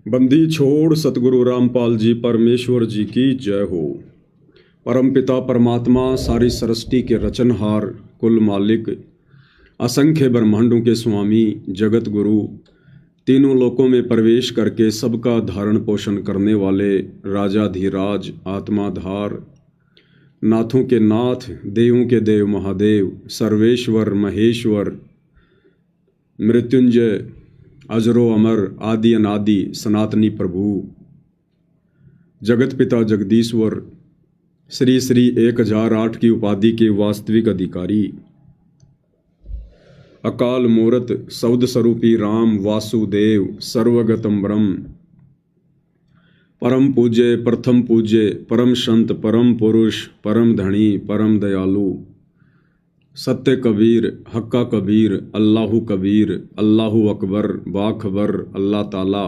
बंदी छोड़ सतगुरु रामपाल जी परमेश्वर जी की जय हो। परमपिता परमात्मा सारी सृष्टि के रचनहार, कुल मालिक, असंख्य ब्रह्मांडों के स्वामी, जगत गुरु, तीनों लोकों में प्रवेश करके सबका धारण पोषण करने वाले राजाधिराज, आत्माधार, नाथों के नाथ, देवों के देव महादेव, सर्वेश्वर महेश्वर, मृत्युंजय, अजरो अमर, आदि अनादि सनातनी प्रभु, जगत पिता जगदीश्वर, श्री श्री 1008 की उपाधि के वास्तविक अधिकारी, अकाल मूरत सौद स्वरूपी राम वासुदेव, सर्वगतम ब्रह्म, परम पूज्य, प्रथम पूज्य, परम संत, परम पुरुष, परम धनी, परम दयालु, सत्य कबीर, हक्का कबीर, अल्लाहु कबीर, अल्लाहु अकबर, बाखबर, अल्लाह ताला,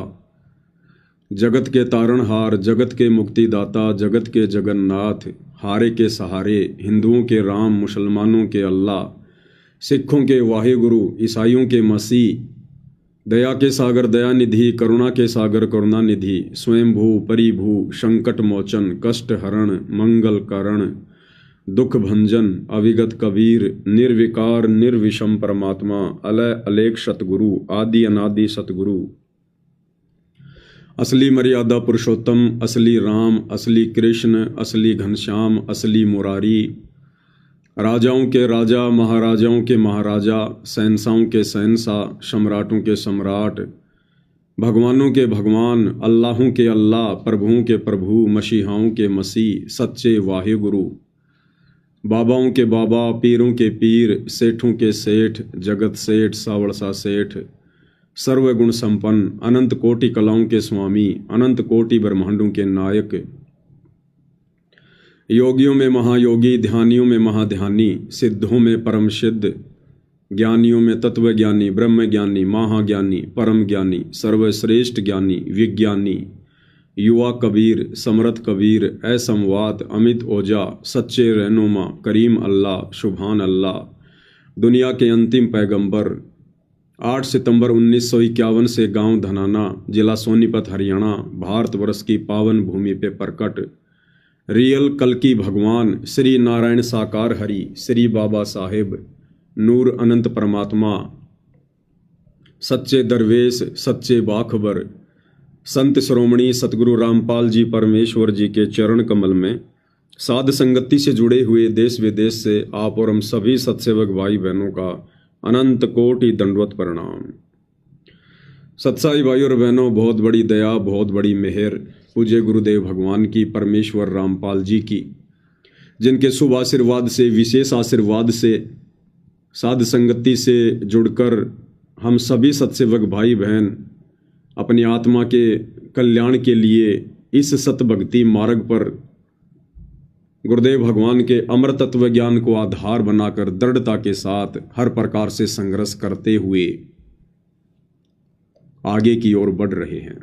जगत के तारणहार, जगत के मुक्तिदाता, जगत के जगन्नाथ, हारे के सहारे, हिंदुओं के राम, मुसलमानों के अल्लाह, सिखों के वाहिगुरु, ईसाइयों के मसीह, दया के सागर दयानिधि, करुणा के सागर करुणानिधि, स्वयंभू परिभू, संकट मोचन, कष्ट हरण, मंगल कारण, दुख भंजन, अविगत कबीर, निर्विकार निर्विषम परमात्मा, अलय अलेख सतगुरु, आदि अनादि सतगुरु, असली मर्यादा पुरुषोत्तम, असली राम, असली कृष्ण, असली घनश्याम, असली मुरारी, राजाओं के राजा, महाराजाओं के महाराजा, शहंशाहों के शहंशाह, सम्राटों के सम्राट, भगवानों के भगवान, अल्लाहों के अल्लाह, प्रभुओं के प्रभु, मसीहाओं के मसीह, सच्चे वाहिगुरु, बाबाओं के बाबा, पीरों के पीर, सेठों के सेठ, जगत सेठ, सावड़सा सेठ, सर्वगुण संपन्न, अनंत कोटि कलाओं के स्वामी, अनंत कोटि ब्रह्मांडों के नायक, योगियों में महायोगी, ध्यानियों में महाध्यानी, सिद्धों में परम सिद्ध, ज्ञानियों में तत्वज्ञानी, ब्रह्मज्ञानी, महाज्ञानी, परम ज्ञानी, सर्वश्रेष्ठ ज्ञानी, विज्ञानी, युवा कबीर, समर्थ कबीर, असमवात, अमित ओजा, सच्चे रहनुमा, करीम अल्लाह, सुभान अल्लाह, दुनिया के अंतिम पैगंबर, 8 सितंबर 1951 से गांव धनाना, जिला सोनीपत, हरियाणा, भारतवर्ष की पावन भूमि पे प्रकट रियल कल्कि भगवान श्री नारायण साकार हरि, श्री बाबा साहेब, नूर अनंत परमात्मा, सच्चे दरवेश, सच्चे बाखबर, संत श्रोमणी सतगुरु रामपाल जी परमेश्वर जी के चरण कमल में साध संगति से जुड़े हुए देश विदेश से आप और हम सभी सत्सेवक भाई बहनों का अनंत कोटि दंडवत प्रणाम। सत्साई भाई और बहनों, बहुत बड़ी दया, बहुत बड़ी मेहर पूज्य गुरुदेव भगवान की, परमेश्वर रामपाल जी की, जिनके शुभ आशीर्वाद से, विशेष आशीर्वाद से, साध संगति से जुड़कर हम सभी सत्सेवक भाई बहन अपनी आत्मा के कल्याण के लिए इस सत भक्ति मार्ग पर गुरुदेव भगवान के अमर तत्व ज्ञान को आधार बनाकर दृढ़ता के साथ हर प्रकार से संघर्ष करते हुए आगे की ओर बढ़ रहे हैं।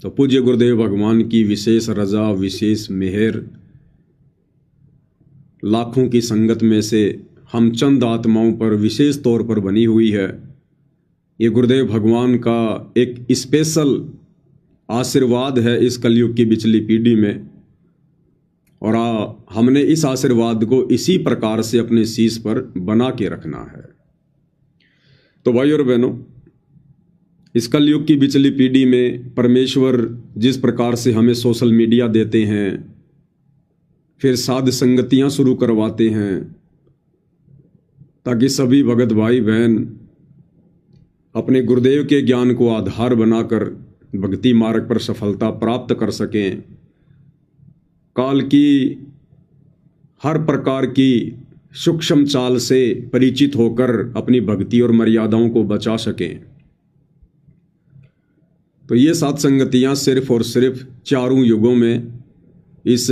तो पूज्य गुरुदेव भगवान की विशेष रजा, विशेष मेहर, लाखों की संगत में से हम चंद आत्माओं पर विशेष तौर पर बनी हुई है। ये गुरुदेव भगवान का एक स्पेशल आशीर्वाद है इस कलयुग की बिचली पीढ़ी में, और हमने इस आशीर्वाद को इसी प्रकार से अपने शीश पर बना के रखना है। तो भाई और बहनों, इस कलयुग की बिचली पीढ़ी में परमेश्वर जिस प्रकार से हमें सोशल मीडिया देते हैं, फिर साध संगतियां शुरू करवाते हैं, ताकि सभी भगत भाई बहन अपने गुरुदेव के ज्ञान को आधार बनाकर भक्ति मार्ग पर सफलता प्राप्त कर सकें, काल की हर प्रकार की सूक्ष्म चाल से परिचित होकर अपनी भक्ति और मर्यादाओं को बचा सकें। तो ये सात संगतियां सिर्फ और सिर्फ चारों युगों में इस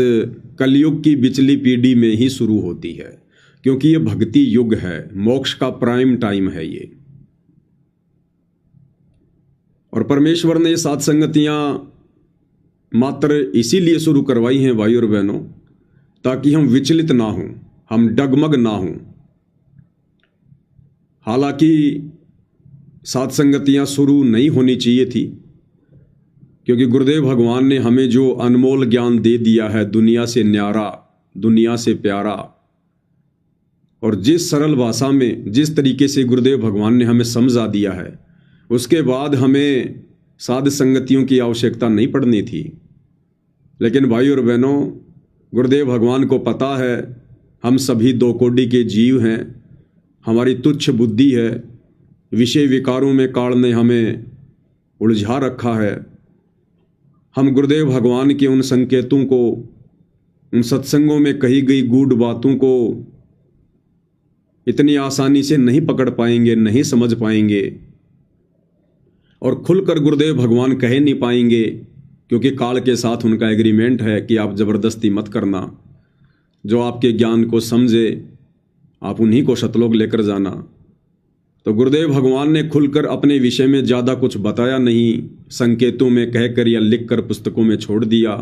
कलयुग की बिचली पीढ़ी में ही शुरू होती है, क्योंकि ये भक्ति युग है, मोक्ष का प्राइम टाइम है ये। और परमेश्वर ने ये सात संगतियां मात्र इसीलिए शुरू करवाई हैं भाई और बहनों, ताकि हम विचलित ना हों, हम डगमग ना हों। हालांकि सात संगतियां शुरू नहीं होनी चाहिए थी, क्योंकि गुरुदेव भगवान ने हमें जो अनमोल ज्ञान दे दिया है, दुनिया से न्यारा, दुनिया से प्यारा, और जिस सरल भाषा में जिस तरीके से गुरुदेव भगवान ने हमें समझा दिया है, उसके बाद हमें साध संगतियों की आवश्यकता नहीं पड़नी थी। लेकिन भाई और बहनों, गुरुदेव भगवान को पता है हम सभी दो कोटि के जीव हैं, हमारी तुच्छ बुद्धि है, विषय विकारों में काल ने हमें उलझा रखा है। हम गुरुदेव भगवान के उन संकेतों को, उन सत्संगों में कही गई गूढ़ बातों को इतनी आसानी से नहीं पकड़ पाएंगे, नहीं समझ पाएंगे, और खुलकर गुरुदेव भगवान कह नहीं पाएंगे, क्योंकि काल के साथ उनका एग्रीमेंट है कि आप जबरदस्ती मत करना। जो आपके ज्ञान को समझे आप उन्हीं को सतलोक लेकर जाना। तो गुरुदेव भगवान ने खुलकर अपने विषय में ज़्यादा कुछ बताया नहीं, संकेतों में कहकर या लिखकर पुस्तकों में छोड़ दिया।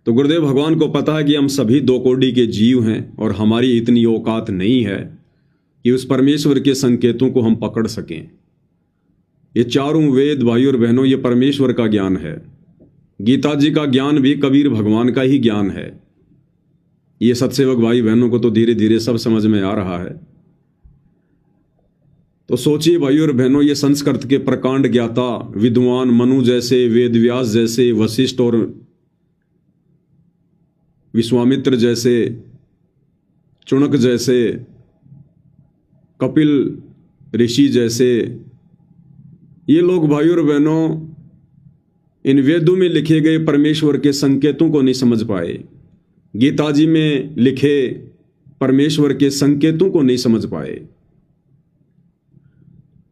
तो गुरुदेव भगवान को पता है कि हम सभी दो कोटि के जीव हैं और हमारी इतनी औकात नहीं है कि उस परमेश्वर के संकेतों को हम पकड़ सकें। ये चारों वेद भाई और बहनों, ये परमेश्वर का ज्ञान है। गीता जी का ज्ञान भी कबीर भगवान का ही ज्ञान है। ये सत्सेवक भाई बहनों को तो धीरे धीरे सब समझ में आ रहा है। तो सोचिए भाई और बहनों, ये संस्कृत के प्रकांड ज्ञाता विद्वान मनु जैसे, वेद व्यास जैसे, वशिष्ठ और विश्वामित्र जैसे, चुणक जैसे, कपिल ऋषि जैसे, ये लोग भाई और बहनों इन वेदों में लिखे गए परमेश्वर के संकेतों को नहीं समझ पाए, गीता जी में लिखे परमेश्वर के संकेतों को नहीं समझ पाए।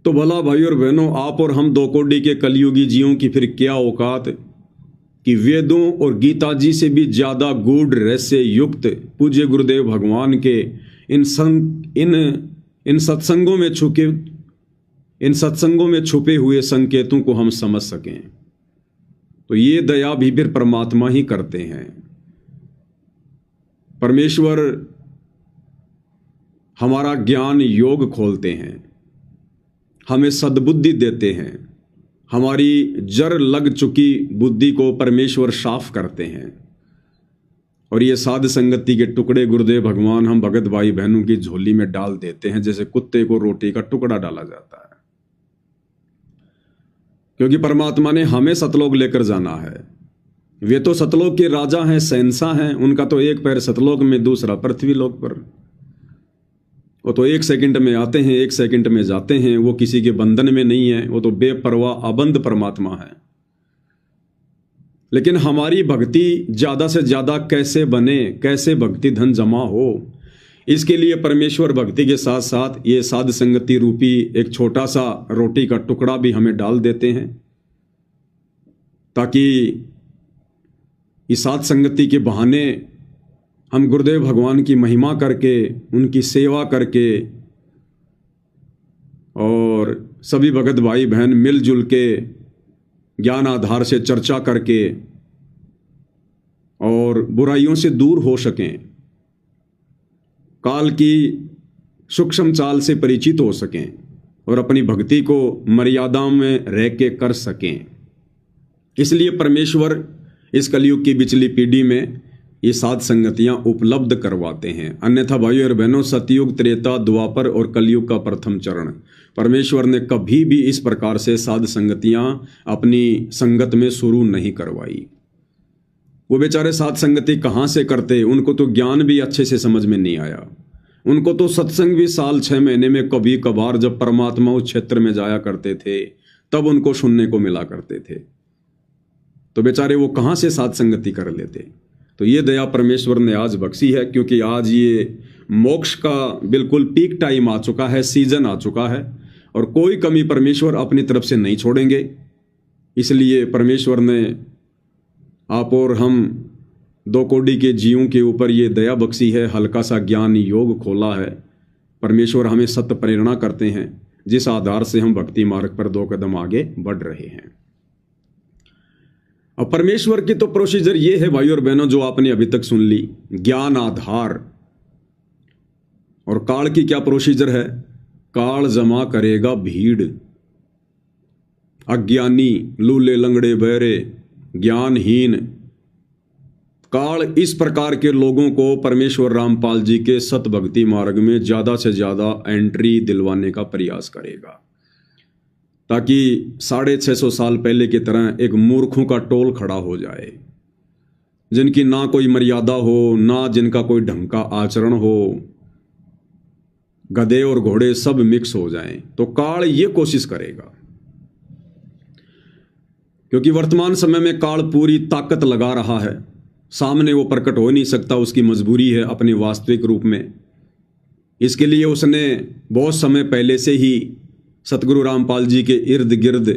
तो भला भाई और बहनों, आप और हम दो कोटि के कलयुगी जीवों की फिर क्या औकात कि वेदों और गीता जी से भी ज्यादा गूढ़ रहस्य युक्त पूज्य गुरुदेव भगवान के इन सत्संगों में छुपे हुए संकेतों को हम समझ सकें। तो ये दया भी फिर परमात्मा ही करते हैं। परमेश्वर हमारा ज्ञान योग खोलते हैं, हमें सद्बुद्धि देते हैं, हमारी जर लग चुकी बुद्धि को परमेश्वर साफ करते हैं। और ये साध संगति के टुकड़े गुरुदेव भगवान हम भगत भाई बहनों की झोली में डाल देते हैं, जैसे कुत्ते को रोटी का टुकड़ा डाला जाता है। क्योंकि परमात्मा ने हमें सतलोक लेकर जाना है। वे तो सतलोक के राजा हैं, शहंशाह हैं, उनका तो एक पैर सतलोक में, दूसरा पृथ्वी लोक पर। वो तो 1 सेकंड में आते हैं, 1 सेकंड में जाते हैं, वो किसी के बंधन में नहीं है, वो तो बेपरवाह अबंध परमात्मा है। लेकिन हमारी भक्ति ज्यादा से ज्यादा कैसे बने, कैसे भक्ति धन जमा हो, इसके लिए परमेश्वर भक्ति के साथ साथ ये साध संगति रूपी एक छोटा सा रोटी का टुकड़ा भी हमें डाल देते हैं, ताकि इस साध संगति के बहाने हम गुरुदेव भगवान की महिमा करके, उनकी सेवा करके, और सभी भगत भाई बहन मिलजुल के ज्ञान आधार से चर्चा करके और बुराइयों से दूर हो सकें, काल की सूक्ष्म चाल से परिचित हो सकें और अपनी भक्ति को मर्यादाओं में रह के कर सकें। इसलिए परमेश्वर इस कलयुग की बिचली पीढ़ी में ये साध संगतियां उपलब्ध करवाते हैं। अन्यथा भाइयों और बहनों, सतयुग, त्रेता, द्वापर और कलयुग का प्रथम चरण परमेश्वर ने कभी भी इस प्रकार से साध संगतियां अपनी संगत में शुरू नहीं करवाई। वो बेचारे साध संगति कहाँ से करते, उनको तो ज्ञान भी अच्छे से समझ में नहीं आया। उनको तो सत्संग भी साल 6 महीने में कभी कभार जब परमात्मा उस क्षेत्र में जाया करते थे तब उनको सुनने को मिला करते थे। तो बेचारे वो कहाँ से साध संगति कर लेते। तो ये दया परमेश्वर ने आज बख्शी है, क्योंकि आज ये मोक्ष का बिल्कुल पीक टाइम आ चुका है, सीजन आ चुका है, और कोई कमी परमेश्वर अपनी तरफ से नहीं छोड़ेंगे। इसलिए परमेश्वर ने आप और हम दो कोटि के जीवों के ऊपर ये दया बख्शी है, हल्का सा ज्ञान योग खोला है। परमेश्वर हमें सत्य प्रेरणा करते हैं, जिस आधार से हम भक्ति मार्ग पर 2 कदम आगे बढ़ रहे हैं। अब परमेश्वर की तो प्रोसीजर ये है भाई और बहनों, जो आपने अभी तक सुन ली, ज्ञान आधार। और काल की क्या प्रोसीजर है? काल जमा करेगा भीड़, अज्ञानी, लूले, लंगड़े, बहरे, ज्ञानहीन काल इस प्रकार के लोगों को परमेश्वर रामपाल जी के सत भक्ति मार्ग में ज़्यादा से ज़्यादा एंट्री दिलवाने का प्रयास करेगा, ताकि 650 साल पहले की तरह एक मूर्खों का टोल खड़ा हो जाए, जिनकी ना कोई मर्यादा हो, ना जिनका कोई ढंग का आचरण हो, गधे और घोड़े सब मिक्स हो जाएं। तो काल ये कोशिश करेगा, क्योंकि वर्तमान समय में काल पूरी ताकत लगा रहा है, सामने वो प्रकट हो नहीं सकता, उसकी मजबूरी है अपने वास्तविक रूप में। इसके लिए उसने बहुत समय पहले से ही सतगुरु रामपाल जी के इर्द गिर्द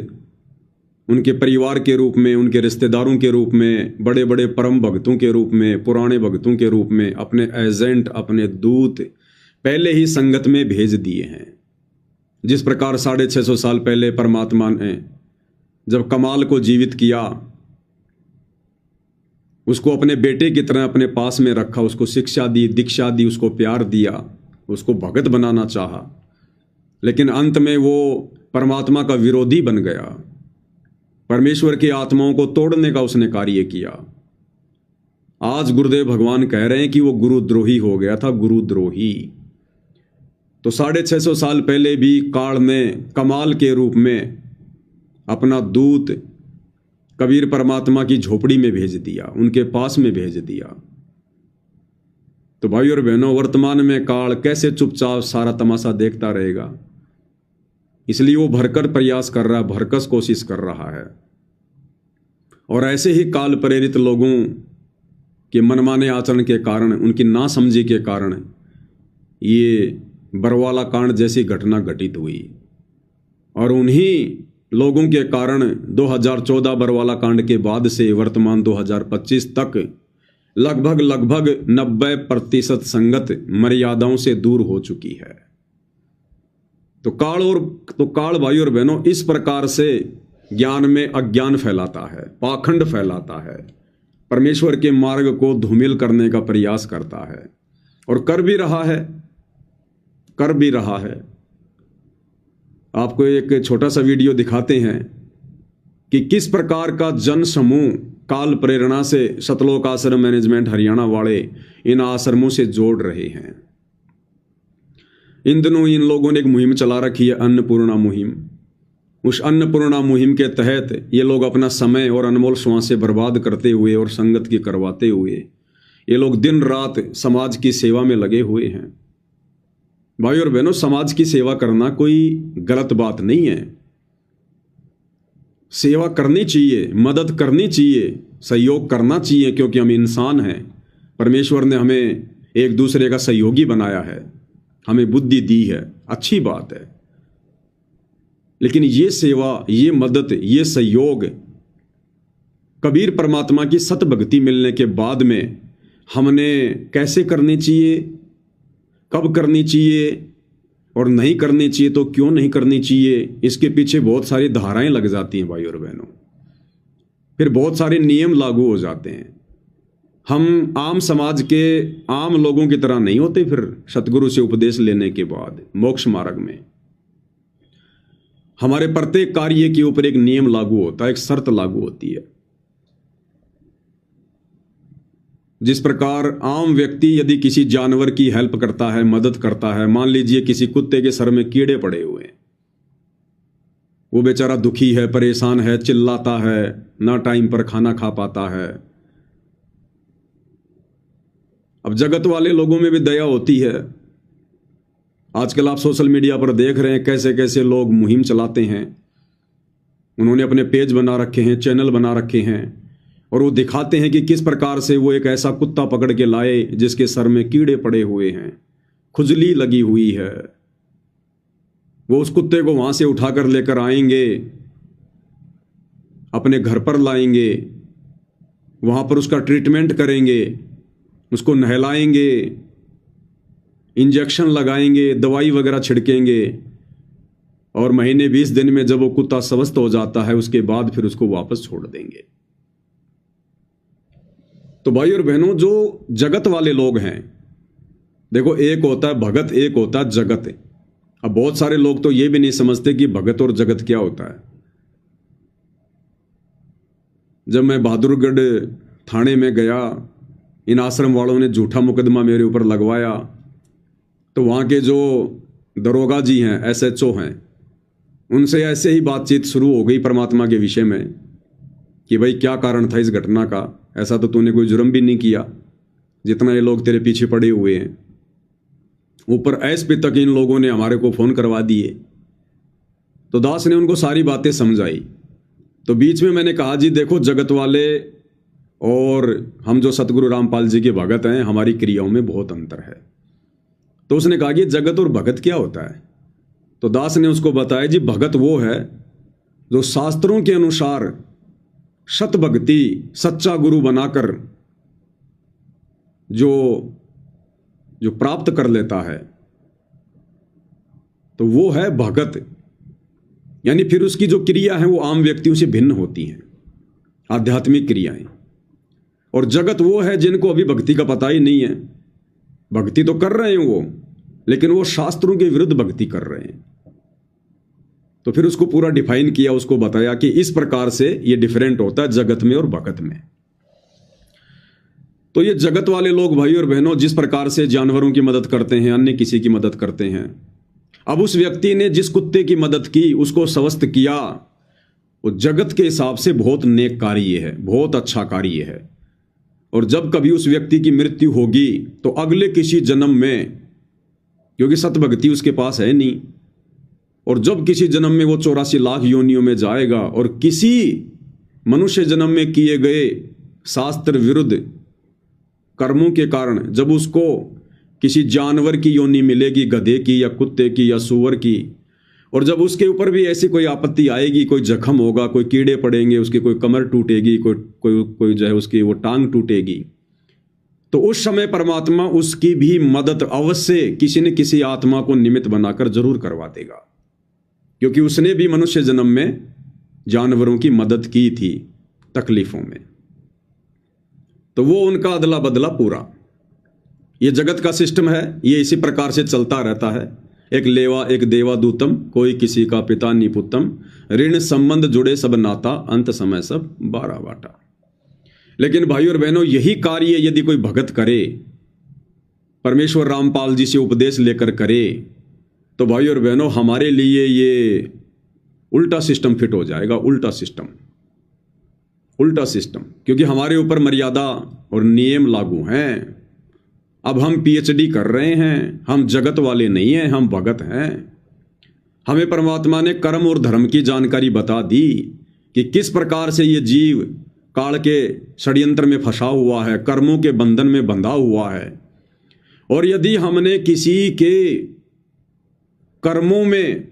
उनके परिवार के रूप में, उनके रिश्तेदारों के रूप में, बड़े बड़े परम भक्तों के रूप में, पुराने भक्तों के रूप में अपने एजेंट, अपने दूत पहले ही संगत में भेज दिए हैं। जिस प्रकार 650 साल पहले परमात्मा ने जब कमाल को जीवित किया, उसको अपने बेटे की तरह अपने पास में रखा, उसको शिक्षा दी, दीक्षा दी, उसको प्यार दिया, उसको भगत बनाना चाहा, लेकिन अंत में वो परमात्मा का विरोधी बन गया। परमेश्वर की आत्माओं को तोड़ने का उसने कार्य किया। आज गुरुदेव भगवान कह रहे हैं कि वो गुरुद्रोही हो गया था, गुरुद्रोही। तो 650 साल पहले भी काल ने कमाल के रूप में अपना दूत कबीर परमात्मा की झोपड़ी में भेज दिया, उनके पास में भेज दिया। तो भाई और बहनों, वर्तमान में काल कैसे चुपचाप सारा तमाशा देखता रहेगा, इसलिए वो भरकर प्रयास कर रहा है, भरकस कोशिश कर रहा है। और ऐसे ही काल प्रेरित लोगों के मनमाने आचरण के कारण, उनकी नासमझी के कारण ये बरवाला कांड जैसी घटना घटित हुई। और उन्हीं लोगों के कारण 2014 बरवाला कांड के बाद से वर्तमान 2025 तक लगभग 90% संगत मर्यादाओं से दूर हो चुकी है। तो काल भाई और बहनों इस प्रकार से ज्ञान में अज्ञान फैलाता है, पाखंड फैलाता है, परमेश्वर के मार्ग को धूमिल करने का प्रयास करता है, और कर भी रहा है। आपको एक छोटा सा वीडियो दिखाते हैं कि किस प्रकार का जन समूह काल प्रेरणा से सतलोक आश्रम मैनेजमेंट हरियाणा वाले इन आश्रमों से जोड़ रहे हैं। इन दिनों इन लोगों ने एक मुहिम चला रखी है, अन्नपूर्णा मुहिम। उस अन्नपूर्णा मुहिम के तहत ये लोग अपना समय और अनमोल श्वासें बर्बाद करते हुए और संगत की करवाते हुए ये लोग दिन रात समाज की सेवा में लगे हुए हैं। भाई और बहनों, समाज की सेवा करना कोई गलत बात नहीं है। सेवा करनी चाहिए, मदद करनी चाहिए, सहयोग करना चाहिए, क्योंकि हम इंसान हैं। परमेश्वर ने हमें एक दूसरे का सहयोगी बनाया है, हमें बुद्धि दी है, अच्छी बात है। लेकिन ये सेवा, ये मदद, ये सहयोग कबीर परमात्मा की सत भक्ति मिलने के बाद में हमने कैसे करनी चाहिए, कब करनी चाहिए और नहीं करनी चाहिए तो क्यों नहीं करनी चाहिए, इसके पीछे बहुत सारी धाराएं लग जाती हैं भाई और बहनों। फिर बहुत सारे नियम लागू हो जाते हैं। हम आम समाज के आम लोगों की तरह नहीं होते। फिर सतगुरु से उपदेश लेने के बाद मोक्ष मार्ग में हमारे प्रत्येक कार्य के ऊपर एक नियम लागू होता है, एक शर्त लागू होती है। जिस प्रकार आम व्यक्ति यदि किसी जानवर की हेल्प करता है, मदद करता है, मान लीजिए किसी कुत्ते के सर में कीड़े पड़े हुए हैं, वो बेचारा दुखी है, परेशान है, चिल्लाता है, ना टाइम पर खाना खा पाता है। अब जगत वाले लोगों में भी दया होती है। आजकल आप सोशल मीडिया पर देख रहे हैं कैसे कैसे लोग मुहिम चलाते हैं। उन्होंने अपने पेज बना रखे हैं, चैनल बना रखे हैं, और वो दिखाते हैं कि किस प्रकार से वो एक ऐसा कुत्ता पकड़ के लाए जिसके सर में कीड़े पड़े हुए हैं, खुजली लगी हुई है। वो उस कुत्ते को वहां से उठाकर लेकर आएंगे, अपने घर पर लाएंगे, वहां पर उसका ट्रीटमेंट करेंगे, उसको नहलाएंगे, इंजेक्शन लगाएंगे, दवाई वगैरह छिड़केंगे, और महीने 20 दिन में जब वो कुत्ता स्वस्थ हो जाता है उसके बाद फिर उसको वापस छोड़ देंगे। तो भाई और बहनों, जो जगत वाले लोग हैं, देखो एक होता है भगत, एक होता है जगत। अब बहुत सारे लोग तो ये भी नहीं समझते कि भगत और जगत क्या होता है। जब मैं बहादुरगढ़ थाने में गया, इन आश्रम वालों ने झूठा मुकदमा मेरे ऊपर लगवाया, तो वहाँ के जो दरोगा जी हैं, SHO हैं, उनसे ऐसे ही बातचीत शुरू हो गई परमात्मा के विषय में कि भाई क्या कारण था इस घटना का, ऐसा तो तूने कोई जुर्म भी नहीं किया जितना ये लोग तेरे पीछे पड़े हुए हैं। ऊपर SP तक इन लोगों ने हमारे को फ़ोन करवा दिए। तो दास ने उनको सारी बातें समझाई। तो बीच में मैंने कहा जी देखो, जगत वाले और हम जो सतगुरु रामपाल जी के भगत हैं, हमारी क्रियाओं में बहुत अंतर है। तो उसने कहा कि जगत और भगत क्या होता है? तो दास ने उसको बताया जी भगत वो है जो शास्त्रों के अनुसार सत भक्ति, सच्चा गुरु बनाकर जो प्राप्त कर लेता है, तो वो है भगत। यानी फिर उसकी जो क्रिया है वो आम व्यक्तियों से भिन्न होती हैं, आध्यात्मिक क्रियाएं। और जगत वो है जिनको अभी भक्ति का पता ही नहीं है। भक्ति तो कर रहे हैं वो, लेकिन वो शास्त्रों के विरुद्ध भक्ति कर रहे हैं। तो फिर उसको पूरा डिफाइन किया, उसको बताया कि इस प्रकार से ये डिफरेंट होता है जगत में और भगत में। तो ये जगत वाले लोग भाई और बहनों जिस प्रकार से जानवरों की मदद करते हैं, अन्य किसी की मदद करते हैं, अब उस व्यक्ति ने जिस कुत्ते की मदद की, उसको स्वस्थ किया, वो जगत के हिसाब से बहुत नेक कार्य है, बहुत अच्छा कार्य है। और जब कभी उस व्यक्ति की मृत्यु होगी तो अगले किसी जन्म में, क्योंकि सतभक्ति उसके पास है नहीं, और जब किसी जन्म में वो 84 लाख योनियों में जाएगा और किसी मनुष्य जन्म में किए गए शास्त्र विरुद्ध कर्मों के कारण जब उसको किसी जानवर की योनि मिलेगी, गधे की या कुत्ते की या सूअर की, और जब उसके ऊपर भी ऐसी कोई आपत्ति आएगी, कोई जख्म होगा, कोई कीड़े पड़ेंगे, उसकी कोई कमर टूटेगी, कोई जो है उसकी वो टांग टूटेगी, तो उस समय परमात्मा उसकी भी मदद अवश्य किसी न किसी आत्मा को निमित्त बनाकर जरूर करवा देगा, क्योंकि उसने भी मनुष्य जन्म में जानवरों की मदद की थी तकलीफों में। तो वो उनका अदला बदला पूरा। ये जगत का सिस्टम है, ये इसी प्रकार से चलता रहता है। एक लेवा एक देवा दूतम, कोई किसी का पिता निपुत्तम, ऋण संबंध जुड़े सब नाता, अंत समय सब 12 बाटा। लेकिन भाई और बहनों, यही कार्य यदि कोई भगत करे, परमेश्वर रामपाल जी से उपदेश लेकर करे, तो भाई और बहनों हमारे लिए ये उल्टा सिस्टम फिट हो जाएगा। उल्टा सिस्टम, क्योंकि हमारे ऊपर मर्यादा और नियम लागू हैं। अब हम PhD कर रहे हैं, हम जगत वाले नहीं हैं, हम भगत हैं। हमें परमात्मा ने कर्म और धर्म की जानकारी बता दी कि किस प्रकार से ये जीव काल के षड्यंत्र में फंसा हुआ है, कर्मों के बंधन में बंधा हुआ है। और यदि हमने किसी के कर्मों में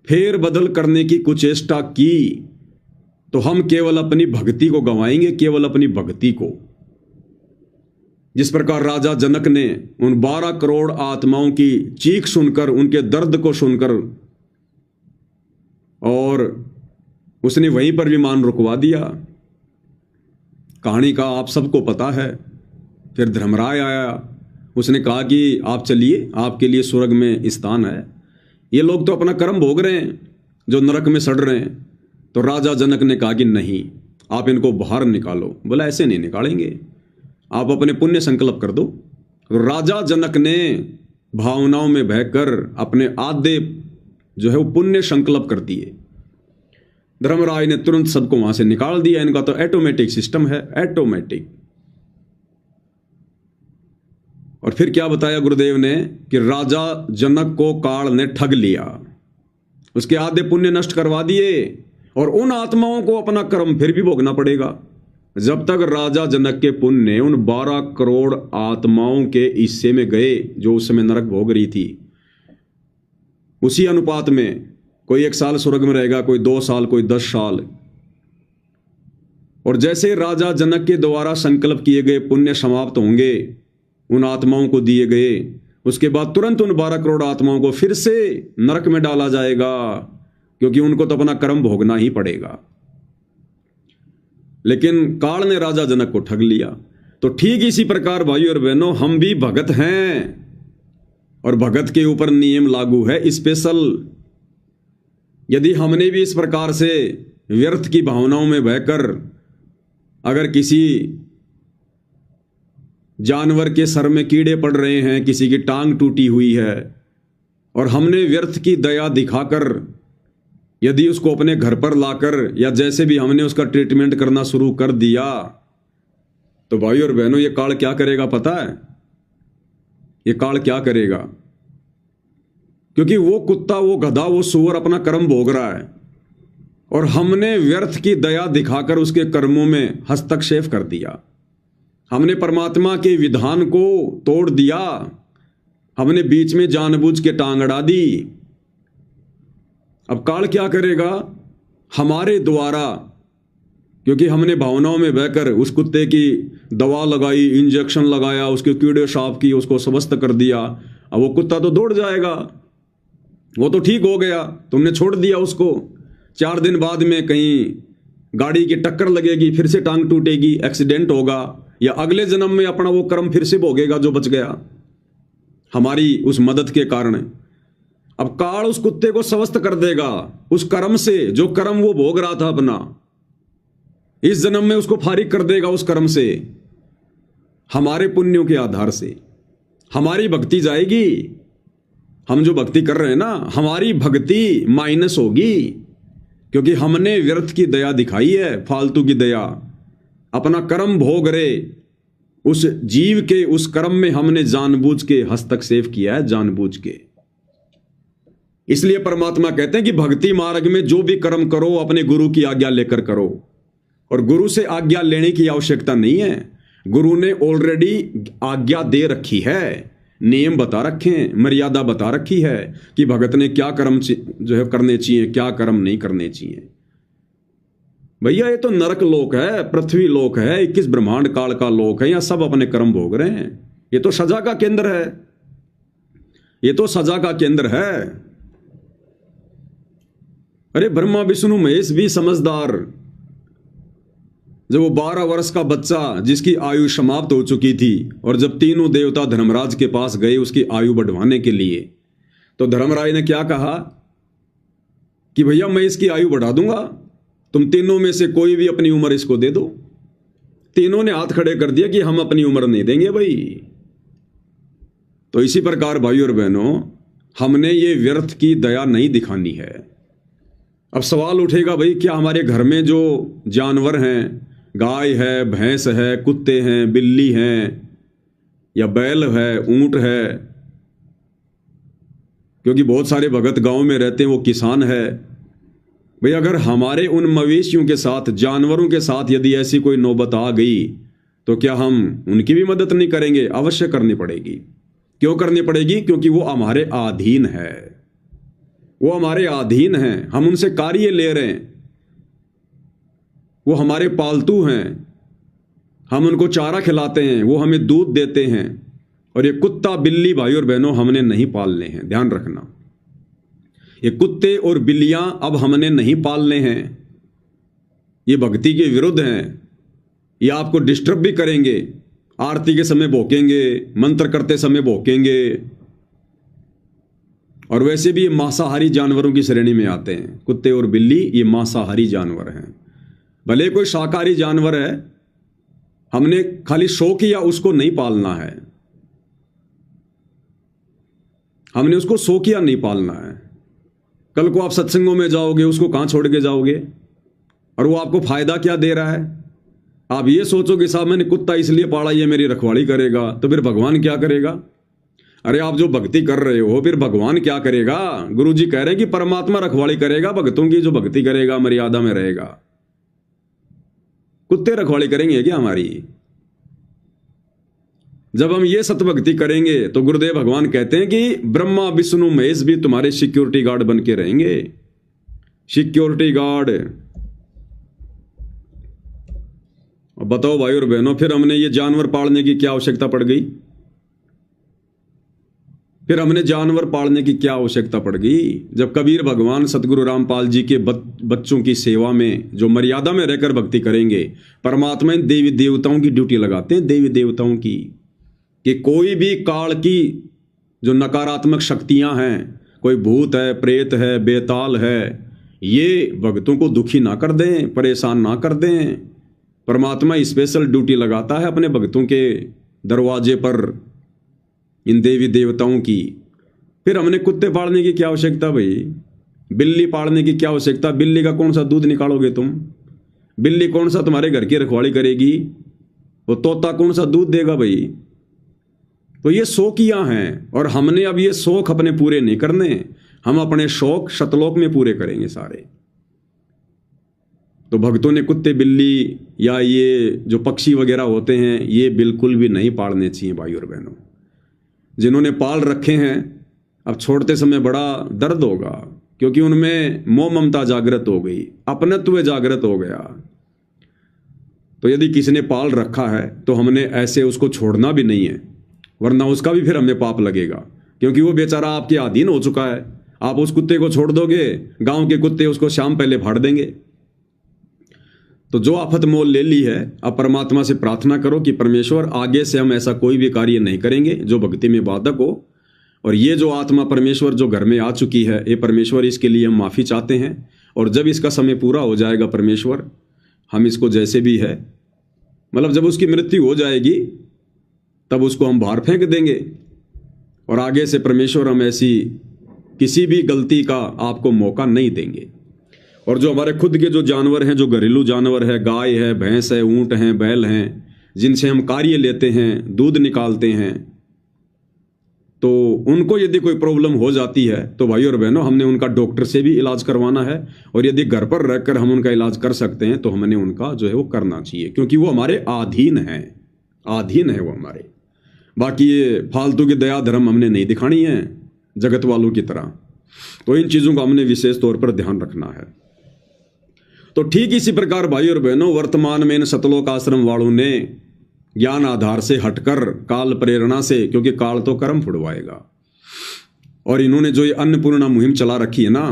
फेर बदल करने की कुचेष्टा की, तो हम केवल अपनी भक्ति को गंवाएंगे, केवल अपनी भक्ति को। जिस प्रकार राजा जनक ने उन 12 करोड़ आत्माओं की चीख सुनकर, उनके दर्द को सुनकर, और उसने वहीं पर विमान रुकवा दिया। कहानी का आप सबको पता है। फिर धर्मराय आया, उसने कहा कि आप चलिए, आपके लिए स्वर्ग में स्थान है। ये लोग तो अपना कर्म भोग रहे हैं जो नरक में सड़ रहे हैं। तो राजा जनक ने कहा कि नहीं, आप इनको बाहर निकालो। बोला ऐसे नहीं निकालेंगे, आप अपने पुण्य संकल्प कर दो। तो राजा जनक ने भावनाओं में बहकर अपने आधे जो है वो पुण्य संकल्प कर दिए। धर्मराय ने तुरंत सबको वहां से निकाल दिया। इनका तो ऑटोमेटिक सिस्टम है, ऑटोमेटिक। और फिर क्या बताया गुरुदेव ने कि राजा जनक को काल ने ठग लिया, उसके आधे पुण्य नष्ट करवा दिए, और उन आत्माओं को अपना कर्म फिर भी भोगना पड़ेगा। जब तक राजा जनक के पुण्य उन 12 करोड़ आत्माओं के हिस्से में गए जो उस समय नरक भोग रही थी, उसी अनुपात में कोई 1 साल स्वर्ग में रहेगा, कोई 2 साल, कोई 10 साल। और जैसे राजा जनक के द्वारा संकल्प किए गए पुण्य समाप्त होंगे, उन आत्माओं को दिए गए, उसके बाद तुरंत उन 12 करोड़ आत्माओं को फिर से नरक में डाला जाएगा, क्योंकि उनको तो अपना कर्म भोगना ही पड़ेगा। लेकिन काल ने राजा जनक को ठग लिया। तो ठीक इसी प्रकार भाई और बहनों, हम भी भगत हैं और भगत के ऊपर नियम लागू है स्पेशल। यदि हमने भी इस प्रकार से व्यर्थ की भावनाओं में बहकर अगर किसी जानवर के सर में कीड़े पड़ रहे हैं, किसी की टांग टूटी हुई है, और हमने व्यर्थ की दया दिखाकर यदि उसको अपने घर पर लाकर या जैसे भी हमने उसका ट्रीटमेंट करना शुरू कर दिया, तो भाई और बहनों ये काल क्या करेगा पता है? ये काल क्या करेगा? क्योंकि वो कुत्ता, वो गधा, वो सूअर अपना कर्म भोग रहा है और हमने व्यर्थ की दया दिखाकर उसके कर्मों में हस्तक्षेप कर दिया। हमने परमात्मा के विधान को तोड़ दिया, हमने बीच में जानबूझ के टांग अड़ा दी। अब काल क्या करेगा? हमारे द्वारा, क्योंकि हमने भावनाओं में बहकर उस कुत्ते की दवा लगाई, इंजेक्शन लगाया, उसके कीड़े साफ किए, उसको स्वस्थ कर दिया। अब वो कुत्ता तो दौड़ जाएगा, वो तो ठीक हो गया, तुमने छोड़ दिया उसको। 4 दिन बाद में कहीं गाड़ी की टक्कर लगेगी, फिर से टांग टूटेगी, एक्सीडेंट होगा, या अगले जन्म में अपना वो कर्म फिर से भोगेगा जो बच गया हमारी उस मदद के कारण। अब काल उस कुत्ते को स्वस्थ कर देगा उस कर्म से, जो कर्म वो भोग रहा था अपना, इस जन्म में उसको फारिग कर देगा उस कर्म से। हमारे पुण्यों के आधार से हमारी भक्ति जाएगी। हम जो भक्ति कर रहे हैं ना, हमारी भक्ति माइनस होगी, क्योंकि हमने व्यर्थ की दया दिखाई है, फालतू की दया। अपना कर्म भोग रहे उस जीव के उस कर्म में हमने जानबूझ के हस्तक्षेप किया है, जानबूझ के। इसलिए परमात्मा कहते हैं कि भक्ति मार्ग में जो भी कर्म करो अपने गुरु की आज्ञा लेकर करो, और गुरु से आज्ञा लेने की आवश्यकता नहीं है। गुरु ने ऑलरेडी आज्ञा दे रखी है, नियम बता रखे हैं, मर्यादा बता रखी है कि भगत ने क्या कर्म जो है करने चाहिए, क्या कर्म नहीं करने चाहिए। भैया ये तो नरक लोक है, पृथ्वी लोक है, 21 ब्रह्मांड काल का लोक है, यहां सब अपने कर्म भोग रहे हैं। ये तो सजा का केंद्र है, ये तो सजा का केंद्र है। अरे ब्रह्मा विष्णु महेश भी समझदार। जब वो 12 वर्ष का बच्चा जिसकी आयु समाप्त हो चुकी थी, और जब तीनों देवता धर्मराज के पास गए उसकी आयु बढ़वाने के लिए, तो धर्मराज ने क्या कहा कि भैया मैं इसकी आयु बढ़ा दूंगा, तुम तीनों में से कोई भी अपनी उम्र इसको दे दो। तीनों ने हाथ खड़े कर दिया कि हम अपनी उम्र नहीं देंगे भाई। तो इसी प्रकार भाई और बहनों, हमने ये व्यर्थ की दया नहीं दिखानी है। अब सवाल उठेगा, भाई क्या हमारे घर में जो जानवर हैं, गाय है, भैंस है, कुत्ते हैं, बिल्ली हैं, या बैल है, ऊंट है, क्योंकि बहुत सारे भगत गांव में रहते हैं, वो किसान है, भाई अगर हमारे उन मवेशियों के साथ, जानवरों के साथ यदि ऐसी कोई नौबत आ गई, तो क्या हम उनकी भी मदद नहीं करेंगे? अवश्य करनी पड़ेगी। क्यों करनी पड़ेगी? क्योंकि वो हमारे अधीन है, वो हमारे अधीन हैं, हम उनसे कार्य ले रहे हैं, वो हमारे पालतू हैं, हम उनको चारा खिलाते हैं, वो हमें दूध देते हैं। और ये कुत्ता बिल्ली भाई और बहनों हमने नहीं पालने हैं, ध्यान रखना। ये कुत्ते और बिल्लियां अब हमने नहीं पालने हैं, ये भक्ति के विरुद्ध हैं, ये आपको डिस्टर्ब भी करेंगे, आरती के समय भौंकेंगे, मंत्र करते समय भौंकेंगे, और वैसे भी ये मांसाहारी जानवरों की श्रेणी में आते हैं। कुत्ते और बिल्ली ये मांसाहारी जानवर हैं। भले कोई शाकाहारी जानवर है, हमने खाली शौक किया उसको नहीं पालना है, हमने उसको शौकिया नहीं पालना है। कल को आप सत्संगों में जाओगे, उसको कहां छोड़ के जाओगे? और वो आपको फायदा क्या दे रहा है? आप ये सोचोगे साहब मैंने कुत्ता इसलिए पाला, ये मेरी रखवाली करेगा, तो फिर भगवान क्या करेगा? अरे आप जो भक्ति कर रहे हो, फिर भगवान क्या करेगा? गुरु जी कह रहे हैं कि परमात्मा रखवाली करेगा भक्तों की, जो भक्ति करेगा, मर्यादा में रहेगा। कुत्ते रखवाली करेंगे क्या हमारी? जब हम ये सतभक्ति करेंगे तो गुरुदेव भगवान कहते हैं कि ब्रह्मा विष्णु महेश भी तुम्हारे सिक्योरिटी गार्ड बन के रहेंगे। Security guard. बताओ भाई और बहनों, फिर हमने ये जानवर पालने की क्या आवश्यकता पड़ गई? फिर हमने जानवर पालने की क्या आवश्यकता पड़ गई? जब कबीर भगवान सतगुरु रामपाल जी के बच्चों की सेवा में जो मर्यादा में रहकर भक्ति करेंगे, परमात्मा देवी देवताओं की ड्यूटी लगाते हैं, देवी देवताओं की, कि कोई भी काल की जो नकारात्मक शक्तियां हैं, कोई भूत है, प्रेत है, बेताल है, ये भक्तों को दुखी ना कर दें, परेशान ना कर दें। परमात्मा स्पेशल ड्यूटी लगाता है अपने भक्तों के दरवाजे पर, इन देवी देवताओं की। फिर हमने कुत्ते पालने की क्या आवश्यकता भाई, बिल्ली पालने की क्या आवश्यकता? बिल्ली का कौन सा दूध निकालोगे तुम? बिल्ली कौन सा तुम्हारे घर की रखवाली करेगी? वो तोता कौन सा दूध देगा भाई? तो ये शौकियां हैं, और हमने अब ये शौक अपने पूरे नहीं करने, हम अपने शौक शतलोक में पूरे करेंगे सारे। तो भक्तों ने कुत्ते बिल्ली या ये जो पक्षी वगैरह होते हैं ये बिल्कुल भी नहीं पालने चाहिए भाई और बहनों। जिन्होंने पाल रखे हैं अब छोड़ते समय बड़ा दर्द होगा, क्योंकि उनमें मोह ममता जागृत हो गई, अपनत्व जागृत हो गया। तो यदि किसी ने पाल रखा है तो हमने ऐसे उसको छोड़ना भी नहीं है, वरना उसका भी फिर हमें पाप लगेगा, क्योंकि वो बेचारा आपके अधीन हो चुका है। आप उस कुत्ते को छोड़ दोगे, गांव के कुत्ते उसको शाम पहले फाड़ देंगे। तो जो आफत मोल ले ली है, अब परमात्मा से प्रार्थना करो कि परमेश्वर आगे से हम ऐसा कोई भी कार्य नहीं करेंगे जो भक्ति में बाधक हो। और ये जो आत्मा परमेश्वर जो घर में आ चुकी है, ये परमेश्वर इसके लिए हम माफ़ी चाहते हैं। और जब इसका समय पूरा हो जाएगा परमेश्वर, हम इसको जैसे भी है, मतलब जब उसकी मृत्यु हो जाएगी तब उसको हम बाहर फेंक देंगे। और आगे से परमेश्वर हम ऐसी किसी भी गलती का आपको मौका नहीं देंगे। और जो हमारे खुद के जो जानवर हैं, जो घरेलू जानवर है, गाय है, भैंस है, ऊंट हैं, बैल हैं, जिनसे हम कार्य लेते हैं, दूध निकालते हैं, तो उनको यदि कोई प्रॉब्लम हो जाती है तो भाई और बहनों हमने उनका डॉक्टर से भी इलाज करवाना है। और यदि घर पर रहकर हम उनका इलाज कर सकते हैं तो हमने उनका जो है वो करना चाहिए, क्योंकि वो हमारे अधीन है, अधीन है वो हमारे। बाकी ये फालतू की दया धर्म हमने नहीं दिखानी है जगत वालों की तरह। तो इन चीज़ों का हमने विशेष तौर पर ध्यान रखना है। तो ठीक इसी प्रकार भाई और बहनों वर्तमान में इन सतलोक आश्रम वालों ने ज्ञान आधार से हटकर काल प्रेरणा से, क्योंकि काल तो कर्म फुड़वाएगा, और इन्होंने जो ये अन्नपूर्णा मुहिम चला रखी है ना,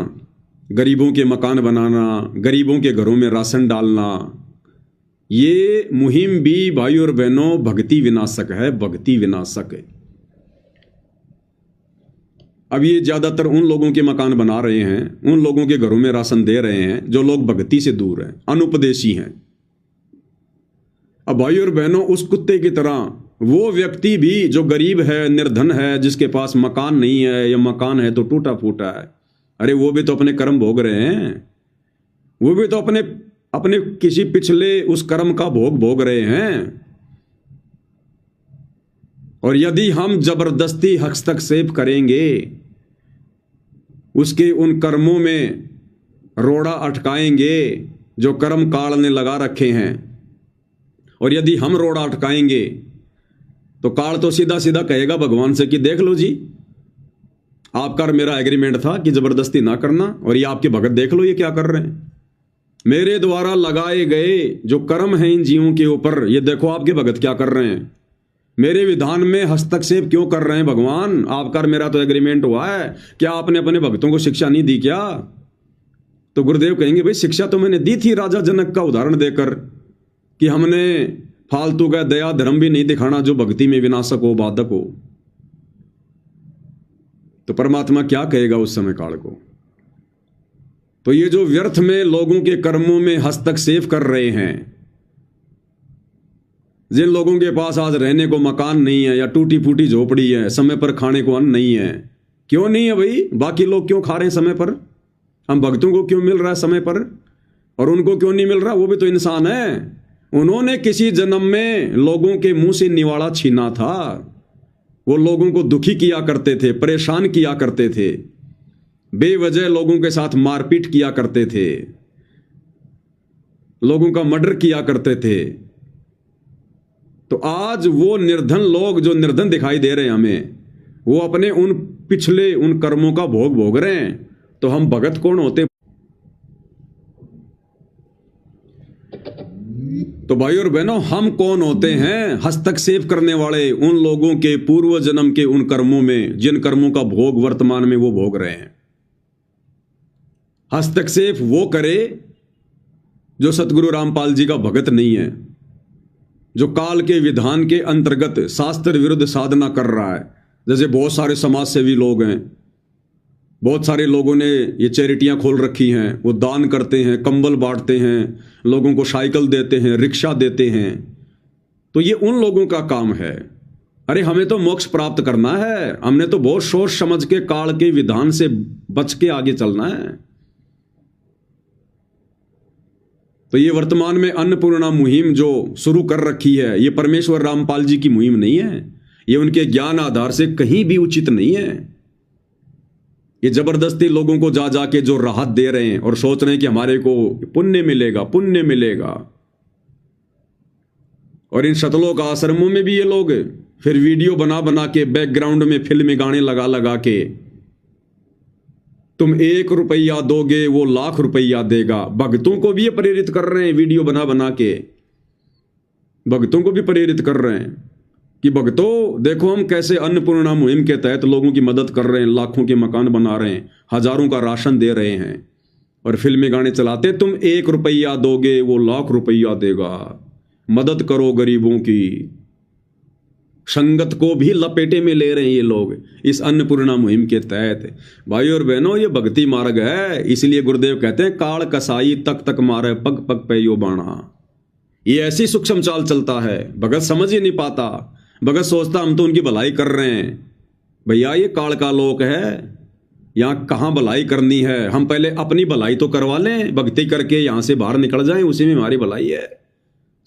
गरीबों के मकान बनाना, गरीबों के घरों में राशन डालना, ये मुहिम भी भाई और बहनों भक्ति विनाशक है, भक्ति विनाशक है। अब ये ज्यादातर उन लोगों के मकान बना रहे हैं, उन लोगों के घरों में राशन दे रहे हैं जो लोग भक्ति से दूर हैं, अनुपदेशी हैं। अब भाई और बहनों उस कुत्ते की तरह वो व्यक्ति भी जो गरीब है, निर्धन है, जिसके पास मकान नहीं है या मकान है तो टूटा फूटा है, अरे वो भी तो अपने कर्म भोग रहे हैं, वो भी तो अपने अपने किसी पिछले उस कर्म का भोग रहे हैं। और यदि हम जबरदस्ती हस्तक्षेप करेंगे, उसके उन कर्मों में रोड़ा अटकाएंगे जो कर्म काल ने लगा रखे हैं, और यदि हम रोड़ा अटकाएंगे तो काल तो सीधा सीधा कहेगा भगवान से कि देख लो जी, आपका और मेरा एग्रीमेंट था कि जबरदस्ती ना करना, और ये आपके भगत देख लो ये क्या कर रहे हैं, मेरे द्वारा लगाए गए जो कर्म हैं इन जीवों के ऊपर, ये देखो आपके भगत क्या कर रहे हैं, मेरे विधान में हस्तक्षेप क्यों कर रहे हैं भगवान, आपका और मेरा तो एग्रीमेंट हुआ है, क्या आपने अपने भक्तों को शिक्षा नहीं दी क्या? तो गुरुदेव कहेंगे भाई शिक्षा तो मैंने दी थी राजा जनक का उदाहरण देकर कि हमने फालतू का दया धर्म भी नहीं दिखाना जो भक्ति में विनाशक हो, बाधक हो। तो परमात्मा क्या कहेगा उस समय काल को? तो ये जो व्यर्थ में लोगों के कर्मों में हस्तक्षेप कर रहे हैं, जिन लोगों के पास आज रहने को मकान नहीं है या टूटी फूटी झोपड़ी है, समय पर खाने को अन्न नहीं है, क्यों नहीं है भाई? बाकी लोग क्यों खा रहे हैं समय पर? हम भक्तों को क्यों मिल रहा है समय पर और उनको क्यों नहीं मिल रहा? वो भी तो इंसान है। उन्होंने किसी जन्म में लोगों के मुंह से निवाला छीना था, वो लोगों को दुखी किया करते थे, परेशान किया करते थे, बेवजह लोगों के साथ मारपीट किया करते थे, लोगों का मर्डर किया करते थे। तो आज वो निर्धन लोग जो निर्धन दिखाई दे रहे हैं हमें, वो अपने उन पिछले उन कर्मों का भोग रहे हैं। तो हम भगत कौन होते? तो भाई और बहनों हम कौन होते हैं? हस्तक्षेप करने वाले उन लोगों के पूर्व जन्म के उन कर्मों में, जिन कर्मों का भोग वर्तमान में वो भोग रहे हैं। हस्तक्षेप वो करे जो सतगुरु रामपाल जी का भगत नहीं है, जो काल के विधान के अंतर्गत शास्त्र विरुद्ध साधना कर रहा है। जैसे बहुत सारे समाज सेवी लोग हैं बहुत सारे लोगों ने ये चैरिटियां खोल रखी हैं, वो दान करते हैं, कंबल बांटते हैं, लोगों को साइकिल देते हैं, रिक्शा देते हैं। तो ये उन लोगों का काम है। अरे हमें तो मोक्ष प्राप्त करना है, हमने तो बहुत सोच समझ के काल के विधान से बच के आगे चलना है। तो ये वर्तमान में अन्नपूर्णा मुहिम जो शुरू कर रखी है, ये परमेश्वर रामपाल जी की मुहिम नहीं है, ये उनके ज्ञान आधार से कहीं भी उचित नहीं है। ये जबरदस्ती लोगों को जा जाके जो राहत दे रहे हैं और सोच रहे हैं कि हमारे को पुण्य मिलेगा, पुण्य मिलेगा। और इन शतलोक आश्रमों में भी ये लोग फिर वीडियो बना बना के बैकग्राउंड में फिल्मी गाने लगा लगा के, तुम 1 रुपया दोगे वो लाख रुपया देगा। भक्तों को भी ये प्रेरित कर रहे हैं, वीडियो बना बना के भक्तों को भी प्रेरित कर रहे हैं कि भक्तों देखो हम कैसे अन्नपूर्णा मुहिम के तहत लोगों की मदद कर रहे हैं, लाखों के मकान बना रहे हैं, हजारों का राशन दे रहे हैं, और फिल्मी गाने चलाते तुम 1 रुपया दोगे वो लाख रुपया देगा। मदद करो गरीबों की। संगत को भी लपेटे में ले रहे हैं ये लोग इस अन्नपूर्णा मुहिम के तहत। भाई और बहनों, ये भक्ति मार्ग है, इसलिए गुरुदेव कहते हैं काल कसाई तक तक मारे पग पग पे यो बाणा। ये ऐसी सूक्ष्म चाल चलता है, भगत समझ ही नहीं पाता। भगत सोचता हम तो उनकी भलाई कर रहे हैं। भैया ये काल का लोक है, यहां कहां भलाई करनी है। हम पहले अपनी भलाई तो करवा लें, भक्ति करके यहां से बाहर निकल जाएं, उसी में हमारी भलाई है।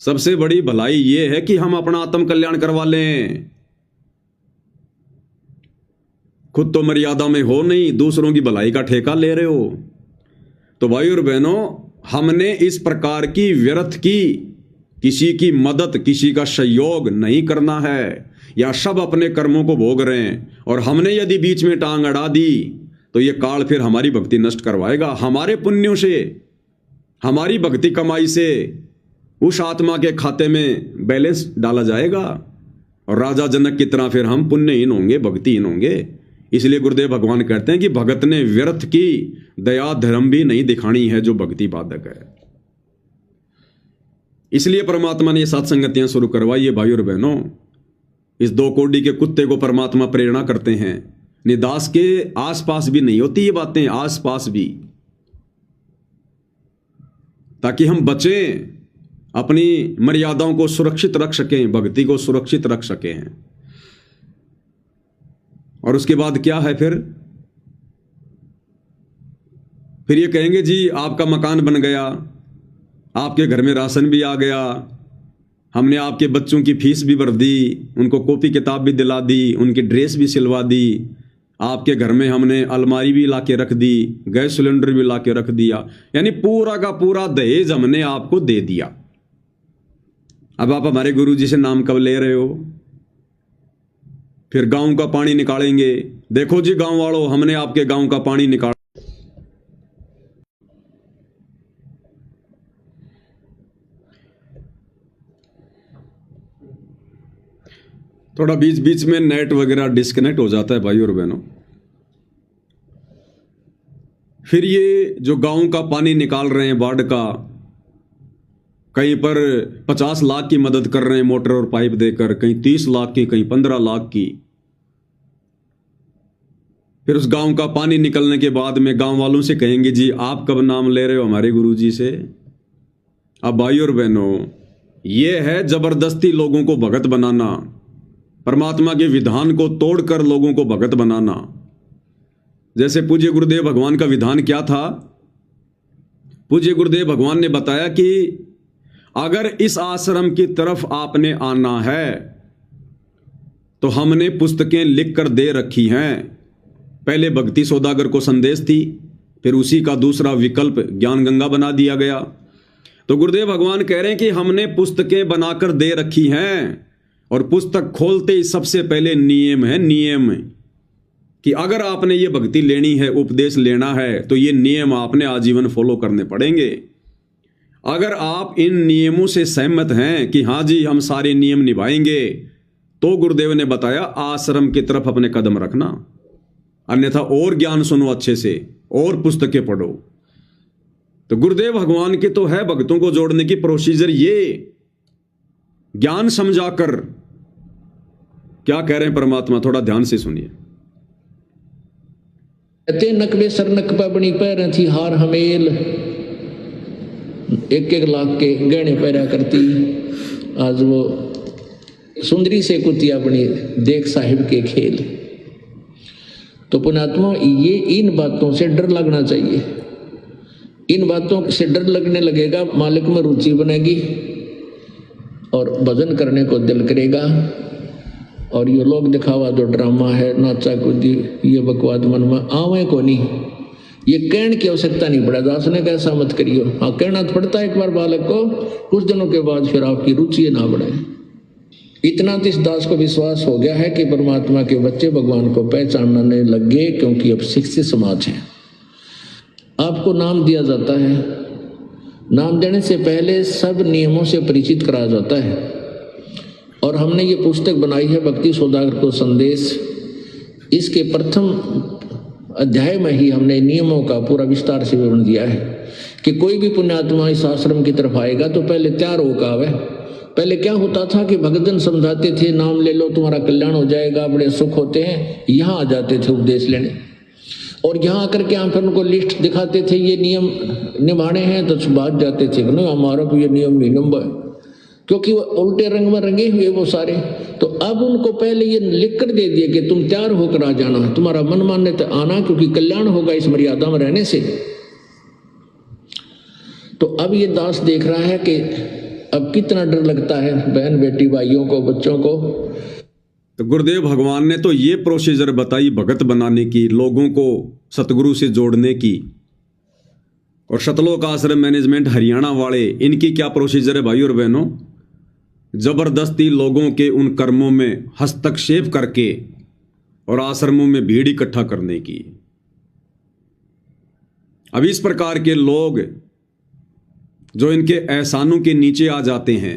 सबसे बड़ी भलाई ये है कि हम अपना आत्म कल्याण करवा लें। खुद तो मर्यादा में हो नहीं, दूसरों की भलाई का ठेका ले रहे हो। तो भाई और बहनों, हमने इस प्रकार की व्यर्थ की किसी की मदद, किसी का सहयोग नहीं करना है। या सब अपने कर्मों को भोग रहे हैं और हमने यदि बीच में टांग अड़ा दी तो ये काल फिर हमारी भक्ति नष्ट करवाएगा। हमारे पुण्यों से, हमारी भक्ति कमाई से उस आत्मा के खाते में बैलेंस डाला जाएगा और राजा जनक की तरह फिर हम पुण्यहीन होंगे, भक्तिहीन होंगे। इसलिए गुरुदेव भगवान कहते हैं कि भगत ने व्यर्थ की दया धर्म भी नहीं दिखानी है जो भक्ति बाधक है। इसलिए परमात्मा ने ये सत्संगतियां शुरू करवाई है। भाई और बहनों, इस 2 कोड़ी के कुत्ते को परमात्मा प्रेरणा करते हैं। निदास के आसपास भी नहीं होती ये बातें, आसपास भी, ताकि हम बचें, अपनी मर्यादाओं को सुरक्षित रख सकें, भक्ति को सुरक्षित रख सकें। और उसके बाद क्या है फिर ये कहेंगे जी आपका मकान बन गया, आपके घर में राशन भी आ गया, हमने आपके बच्चों की फीस भी भर दी, उनको कॉपी किताब भी दिला दी, उनकी ड्रेस भी सिलवा दी, आपके घर में हमने अलमारी भी ला के रख दी, गैस सिलेंडर भी ला के रख दिया। यानी पूरा का पूरा दहेज हमने आपको दे दिया। अब आप हमारे गुरु जी से नाम कब ले रहे हो? फिर गांव का पानी निकालेंगे। देखो जी गांव वालों, हमने आपके गांव का पानी निकाला। थोड़ा बीच बीच में नेट वगैरह डिस्कनेक्ट हो जाता है भाई और बहनों। फिर ये जो गांव का पानी निकाल रहे हैं बाढ़ का, कहीं पर 50 लाख की मदद कर रहे हैं मोटर और पाइप देकर, कहीं 30 लाख की, कहीं 15 लाख की। फिर उस गांव का पानी निकलने के बाद में गांव वालों से कहेंगे जी आप कब नाम ले रहे हो हमारे गुरुजी से? अब भाई और बहनों, ये है जबरदस्ती लोगों को भगत बनाना, परमात्मा के विधान को तोड़कर लोगों को भगत बनाना। जैसे पूज्य गुरुदेव भगवान का विधान क्या था? पूज्य गुरुदेव भगवान ने बताया कि अगर इस आश्रम की तरफ आपने आना है तो हमने पुस्तकें लिखकर दे रखी हैं। पहले भक्ति सौदागर को संदेश थी, फिर उसी का दूसरा विकल्प ज्ञान गंगा बना दिया गया। तो गुरुदेव भगवान कह रहे हैं कि हमने पुस्तकें बनाकर दे रखी हैं, और पुस्तक खोलते ही सबसे पहले नियम है, नियम कि अगर आपने ये भक्ति लेनी है, उपदेश लेना है, तो ये नियम आपने आजीवन फॉलो करने पड़ेंगे। अगर आप इन नियमों से सहमत हैं कि हाँ जी हम सारे नियम निभाएंगे, तो गुरुदेव ने बताया आश्रम की तरफ अपने कदम रखना, अन्यथा और ज्ञान सुनो अच्छे से और पुस्तकें पढ़ो। तो गुरुदेव भगवान के तो है भक्तों को जोड़ने की प्रोसीजर, ये ज्ञान समझाकर। क्या कह रहे हैं परमात्मा, थोड़ा ध्यान से सुनिए। कहते नकबे सर नकबा बनी पैर थी हार हमेल, 1-1 लाख के गहने पैरा करती, आज वो सुंदरी से कुतिया बनी देख साहिब के खेल। तो पुण्यात्मा ये इन बातों से डर लगना चाहिए। इन बातों से डर लगने लगेगा, मालिक में रुचि बनेगी और भजन करने को दिल करेगा। और ये लोग दिखावा जो ड्रामा है, नाचा कूदी, ये बकवाद मन में आवे को नहीं, ये कहने की आवश्यकता नहीं पड़ा। दास ने कैसा मत करियो, हाँ कहना तो पड़ता है एक बार बालक को, कुछ दिनों के बाद फिर आपकी रुचि ना बढ़े। इतना तो इस दास को विश्वास हो गया है कि परमात्मा के बच्चे भगवान को पहचानने लग गए, क्योंकि अब शिक्षित समाज है। आपको नाम दिया जाता है, नाम देने से पहले सब नियमों से परिचित कराया जाता है। और हमने ये पुस्तक बनाई है भक्ति सौदागर को संदेश, इसके प्रथम अध्याय में ही हमने नियमों का पूरा विस्तार से विवरण दिया है कि कोई भी पुण्यात्मा इस आश्रम की तरफ आएगा तो पहले तैयार होकर आवे। पहले क्या होता था कि भक्तजन समझाते थे नाम ले लो तुम्हारा कल्याण हो जाएगा, बड़े सुख होते हैं, यहाँ आ जाते थे उपदेश लेने। और यहाँ आकर के हम फिर उनको लिस्ट दिखाते थे, ये नियम निभाने हैं, तो बात जाते थे ना हमारा तो ये नियम नहीं नंबर, क्योंकि वो उल्टे रंग में रंगे हुए वो सारे। तो अब उनको पहले ये लिख कर दे दिए कि तुम तैयार होकर आ जाना, तुम्हारा मन मानने तो आना, क्योंकि कल्याण होगा इस मर्यादा में रहने से। तो अब ये दास देख रहा है कि अब कितना डर लगता है बहन बेटी भाइयों को, बच्चों को। तो गुरुदेव भगवान ने तो ये प्रोसीजर बताई भगत बनाने की, लोगों को सतगुरु से जोड़ने की। और सतलोक आश्रम मैनेजमेंट हरियाणा वाले, इनकी क्या प्रोसीजर है भाई और बहनों? जबरदस्ती लोगों के उन कर्मों में हस्तक्षेप करके और आश्रमों में भीड़ इकट्ठा करने की। अब इस प्रकार के लोग जो इनके एहसानों के नीचे आ जाते हैं।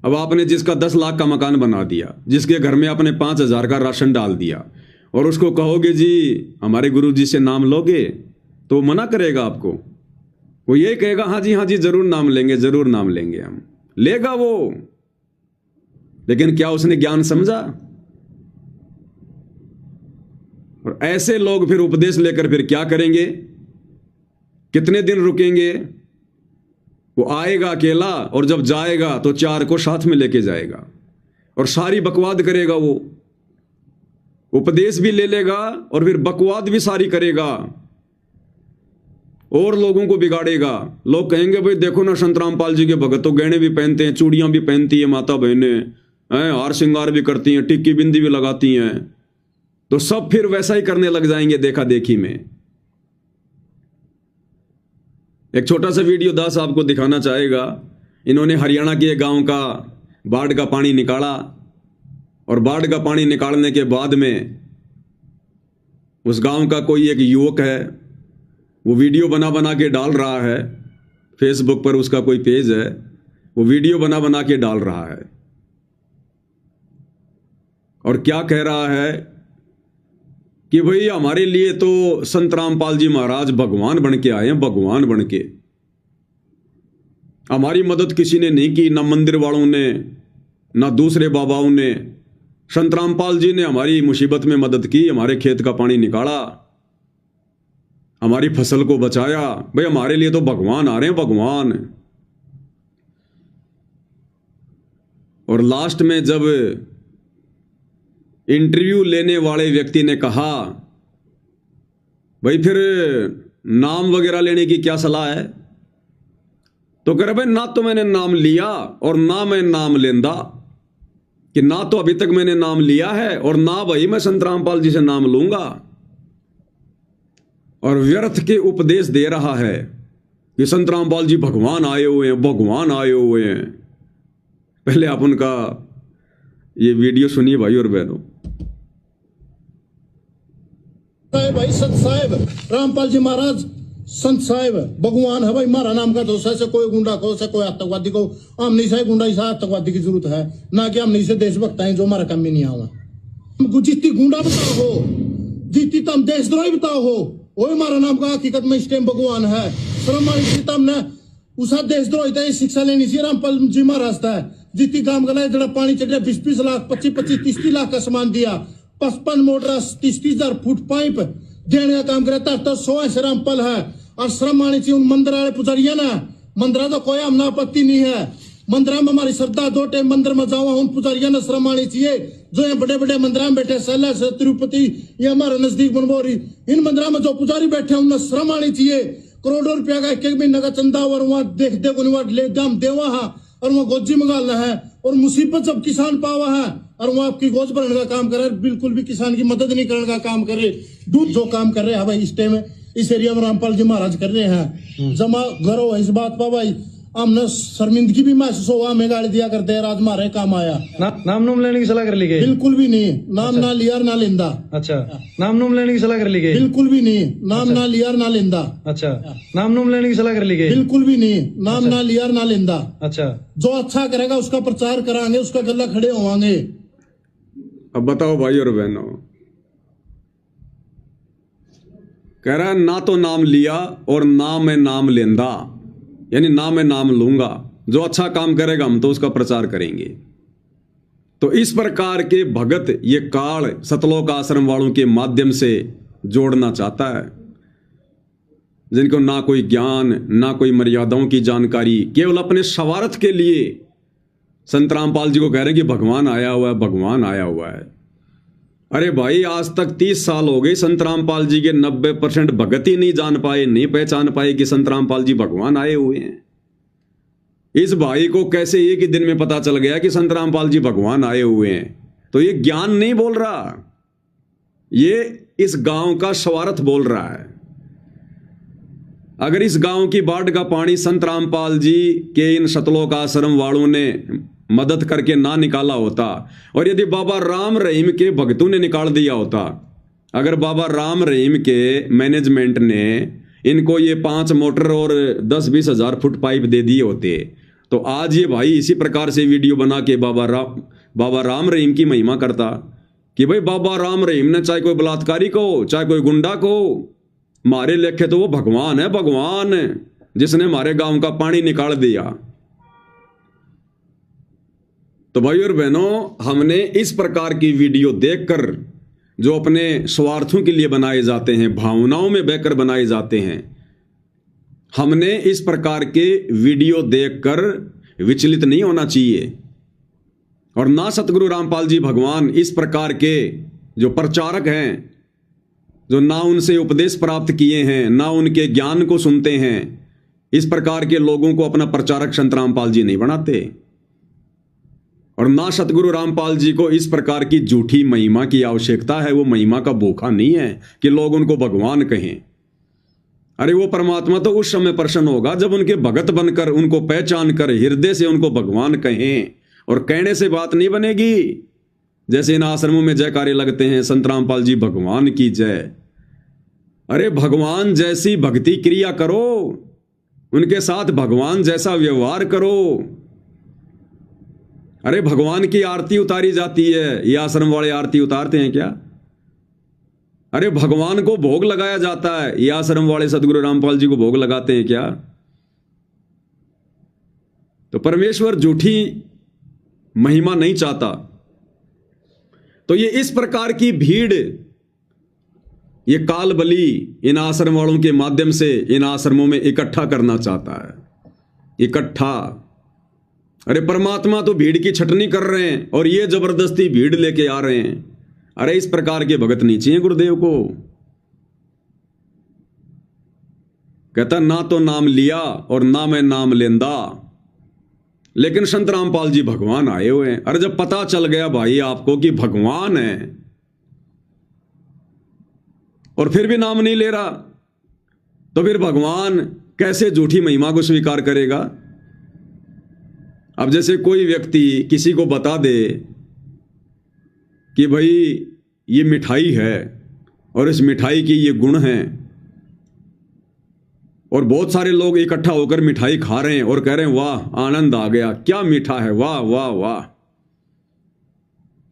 अब आपने जिसका 10 लाख का मकान बना दिया, जिसके घर में आपने 5,000 का राशन डाल दिया, और उसको कहोगे जी हमारे गुरु जी से नाम लोगे, तो वो मना करेगा आपको। वो ये कहेगा हाँ जी जरूर नाम लेंगे, जरूर नाम लेंगे, हम लेगा वो। लेकिन क्या उसने ज्ञान समझा? और ऐसे लोग फिर उपदेश लेकर फिर क्या करेंगे? कितने दिन रुकेंगे? वो आएगा अकेला, और जब जाएगा तो 4 को साथ में लेके जाएगा, और सारी बकवाद करेगा। वो उपदेश भी ले लेगा और फिर बकवाद भी सारी करेगा और लोगों को बिगाड़ेगा। लोग कहेंगे भाई देखो ना संत रामपाल जी के भगत तो गहने भी पहनते हैं, चूड़ियां भी पहनती है माता बहनें, हार श्रृंगार भी करती हैं, टिक्की बिंदी भी लगाती हैं। तो सब फिर वैसा ही करने लग जाएंगे देखा देखी में। एक छोटा सा वीडियो दास आपको दिखाना चाहेगा। इन्होंने हरियाणा के गांव का बाढ़ का पानी निकाला, और बाढ़ का पानी निकालने के बाद में उस गांव का कोई एक युवक है, वो वीडियो बना बना के डाल रहा है फेसबुक पर, उसका कोई पेज है, वो वीडियो बना बना के डाल रहा है। और क्या कह रहा है कि भाई हमारे लिए तो संत रामपाल जी महाराज भगवान बन के आए हैं, भगवान बन के। हमारी मदद किसी ने नहीं की, ना मंदिर वालों ने, ना दूसरे बाबाओं ने। संत रामपाल जी ने हमारी मुसीबत में मदद की, हमारे खेत का पानी निकाला, हमारी फसल को बचाया। भाई हमारे लिए तो भगवान आ रहे हैं, भगवान। और लास्ट में जब इंटरव्यू लेने वाले व्यक्ति ने कहा भाई फिर नाम वगैरह लेने की क्या सलाह है, तो कह रहे भाई ना तो मैंने नाम लिया और ना मैं नाम लेंदा, कि ना तो अभी तक मैंने नाम लिया है और ना भाई मैं संत रामपाल जी से नाम लूंगा। और व्यर्थ के उपदेश दे रहा है कि संत रामपाल जी भगवान आए हुए हैं, भगवान आए हुए हैं। पहले आप उनका ये वीडियो सुनिए भाई और बहनों। भाई संत साहेब रामपाल जी महाराज संत साहेब भगवान है भाई, मारा नाम का दोष है। कोई गुंडा को से कोई आतंकवादी को, हमने से गुंडा इसा आतंकवादी की जरूरत है ना, कि हमने से देशभक्त हैं जो हमारा काम में नहीं आवा। जितनी गुंडा बताओ हो, जितनी तम देशद्रोही बताओ हो, वही हमारा नाम का हकीकत में इस टाइम भगवान है। श्रम ने उसा देशद्रोही था शिक्षा लेनी चाहिए। रामपाल जी महाराज था जितनी काम गला जरा पानी चढ़िया 20-20 लाख 25-25-30 लाख का सामान दिया, 55 मोटर 30,000 फुट पाइप देने का काम करे तो 100 रामपाल है और श्रम आनी चाहिए उन मंदिर वाले पुजारिया ना। मंदिर तो कोई हमना आपत्ति नहीं है, मंदिर में हमारी श्रद्धा 2 टाइम मंदिर में जाओ, उन पुजारिया ने श्रम आनी चाहिए जो यहाँ बड़े बड़े मंदिर में बैठे सैला से तिरुपति ये हमारे नजदीक बनबोरी, इन मंदिर में जो पुजारी बैठे उन्हें श्रम आनी चाहिए। करोड़ों रुपया का एक एक महीने का चंदा और वहाँ देख देख ले दाम देवा है और वहाँ गोजी मंगालना है और मुसीबत जब किसान पावा है और वो आपकी गोज भरने का काम करे, बिल्कुल भी किसान की मदद नहीं करने का काम करे। दूध जो काम कर रहे हैं भाई इस टाइम इस एरिया में रामपाल जी महाराज कर रहे हैं, जमा करो इस बात पर भाई हमने शर्मिंदगी भी महसूस हुआ, हमें गाड़ी दिया करते हैं राज मारे काम आया। नाम नूम लेने की सलाह कर ली गई? बिल्कुल भी नहीं, नाम ना लिया ना लेंदा। अच्छा, नाम नूम लेने की सलाह कर ली गई? बिल्कुल भी नहीं, नाम ना लिया ना लेंदा। अच्छा, नाम नूम लेने की सलाह कर ली गई? बिल्कुल भी नहीं, नाम ना लिया ना लेंदा। अच्छा, जो अच्छा करेगा उसका प्रचार कराएंगे, उसका गला खड़े होवांगे। अब बताओ भाई और बहनों, कह रहा है ना तो नाम लिया और ना मैं नाम लेंदा, यानी ना मैं नाम लूंगा, जो अच्छा काम करेगा हम तो उसका प्रचार करेंगे। तो इस प्रकार के भगत ये काल सतलोक आश्रम वालों के माध्यम से जोड़ना चाहता है, जिनको ना कोई ज्ञान ना कोई मर्यादाओं की जानकारी, केवल अपने स्वार्थ के लिए संत रामपाल जी को कह रहे हैं कि भगवान आया हुआ है, भगवान आया हुआ है। अरे भाई आज तक 30 साल हो गए, संत रामपाल जी के 90% भगत ही नहीं जान पाए, नहीं पहचान पाए कि संत रामपाल जी भगवान आए हुए हैं। इस भाई को कैसे एक ही दिन में पता चल गया कि संत रामपाल जी भगवान आए हुए हैं? तो ये ज्ञान नहीं बोल रहा, ये इस गांव का स्वार्थ बोल रहा है। अगर इस गांव की बाढ़ का पानी संत रामपाल जी के इन सतलोक आश्रम वालों ने मदद करके ना निकाला होता, और यदि बाबा राम रहीम के भक्तों ने निकाल दिया होता, अगर बाबा राम रहीम के मैनेजमेंट ने इनको ये 5 मोटर और 10-20 हजार फुट पाइप दे दिए होते, तो आज ये भाई इसी प्रकार से वीडियो बना के बाबा राम रहीम की महिमा करता कि भाई बाबा राम रहीम ने चाहे कोई बलात्कारी को चाहे कोई गुंडा को मारे लेखे तो वो भगवान है, भगवान जिसने हमारे गांव का पानी निकाल दिया। तो भाई और बहनों, हमने इस प्रकार की वीडियो देखकर जो अपने स्वार्थों के लिए बनाए जाते हैं, भावनाओं में बहकर बनाए जाते हैं, हमने इस प्रकार के वीडियो देखकर विचलित नहीं होना चाहिए। और ना सतगुरु रामपाल जी भगवान इस प्रकार के जो प्रचारक हैं, जो ना उनसे उपदेश प्राप्त किए हैं, ना उनके ज्ञान को सुनते हैं, इस प्रकार के लोगों को अपना प्रचारक संत रामपाल जी नहीं बनाते। और ना सतगुरु रामपाल जी को इस प्रकार की झूठी महिमा की आवश्यकता है। वो महिमा का भूखा नहीं है कि लोग उनको भगवान कहें। अरे वो परमात्मा तो उस समय प्रसन्न होगा जब उनके भगत बनकर, उनको पहचान कर, हृदय से उनको भगवान कहें। और कहने से बात नहीं बनेगी। जैसे इन आश्रमों में जयकारे लगते हैं, संत रामपाल जी भगवान की जय। अरे भगवान जैसी भक्ति क्रिया करो, उनके साथ भगवान जैसा व्यवहार करो। अरे भगवान की आरती उतारी जाती है, ये आश्रम वाले आरती उतारते हैं क्या? अरे भगवान को भोग लगाया जाता है, ये आश्रम वाले सदगुरु रामपाल जी को भोग लगाते हैं क्या? तो परमेश्वर झूठी महिमा नहीं चाहता। तो ये इस प्रकार की भीड़, ये काल बली इन आश्रम वालों के माध्यम से इन आश्रमों में इकट्ठा करना चाहता है, इकट्ठा। अरे परमात्मा तो भीड़ की छटनी कर रहे हैं और ये जबरदस्ती भीड़ लेके आ रहे हैं। अरे इस प्रकार के भगत नहीं चाहिए गुरुदेव को। कहता ना तो नाम लिया और ना मैं नाम लेंदा, लेकिन संत रामपाल जी भगवान आए हुए हैं। अरे जब पता चल गया भाई आपको कि भगवान है और फिर भी नाम नहीं ले रहा, तो फिर भगवान कैसे झूठी महिमा को स्वीकार करेगा? अब जैसे कोई व्यक्ति किसी को बता दे कि भाई ये मिठाई है और इस मिठाई की ये गुण हैं, और बहुत सारे लोग इकट्ठा होकर मिठाई खा रहे हैं और कह रहे हैं वाह आनंद आ गया, क्या मीठा है, वाह वाह वाह।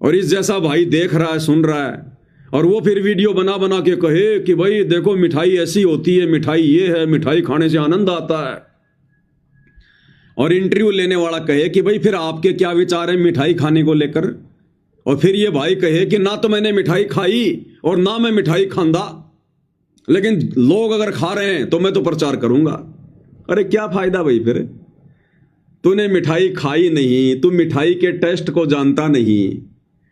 और इस जैसा भाई देख रहा है, सुन रहा है, और वो फिर वीडियो बना बना के कहे कि भाई देखो मिठाई ऐसी होती है, मिठाई ये है, मिठाई खाने से आनंद आता है। और इंटरव्यू लेने वाला कहे कि भाई फिर आपके क्या विचार हैं मिठाई खाने को लेकर? और फिर ये भाई कहे कि ना तो मैंने मिठाई खाई और ना मैं मिठाई खांदा, लेकिन लोग अगर खा रहे हैं तो मैं तो प्रचार करूंगा। अरे क्या फायदा भाई, फिर तूने मिठाई खाई नहीं, तू मिठाई के टेस्ट को जानता नहीं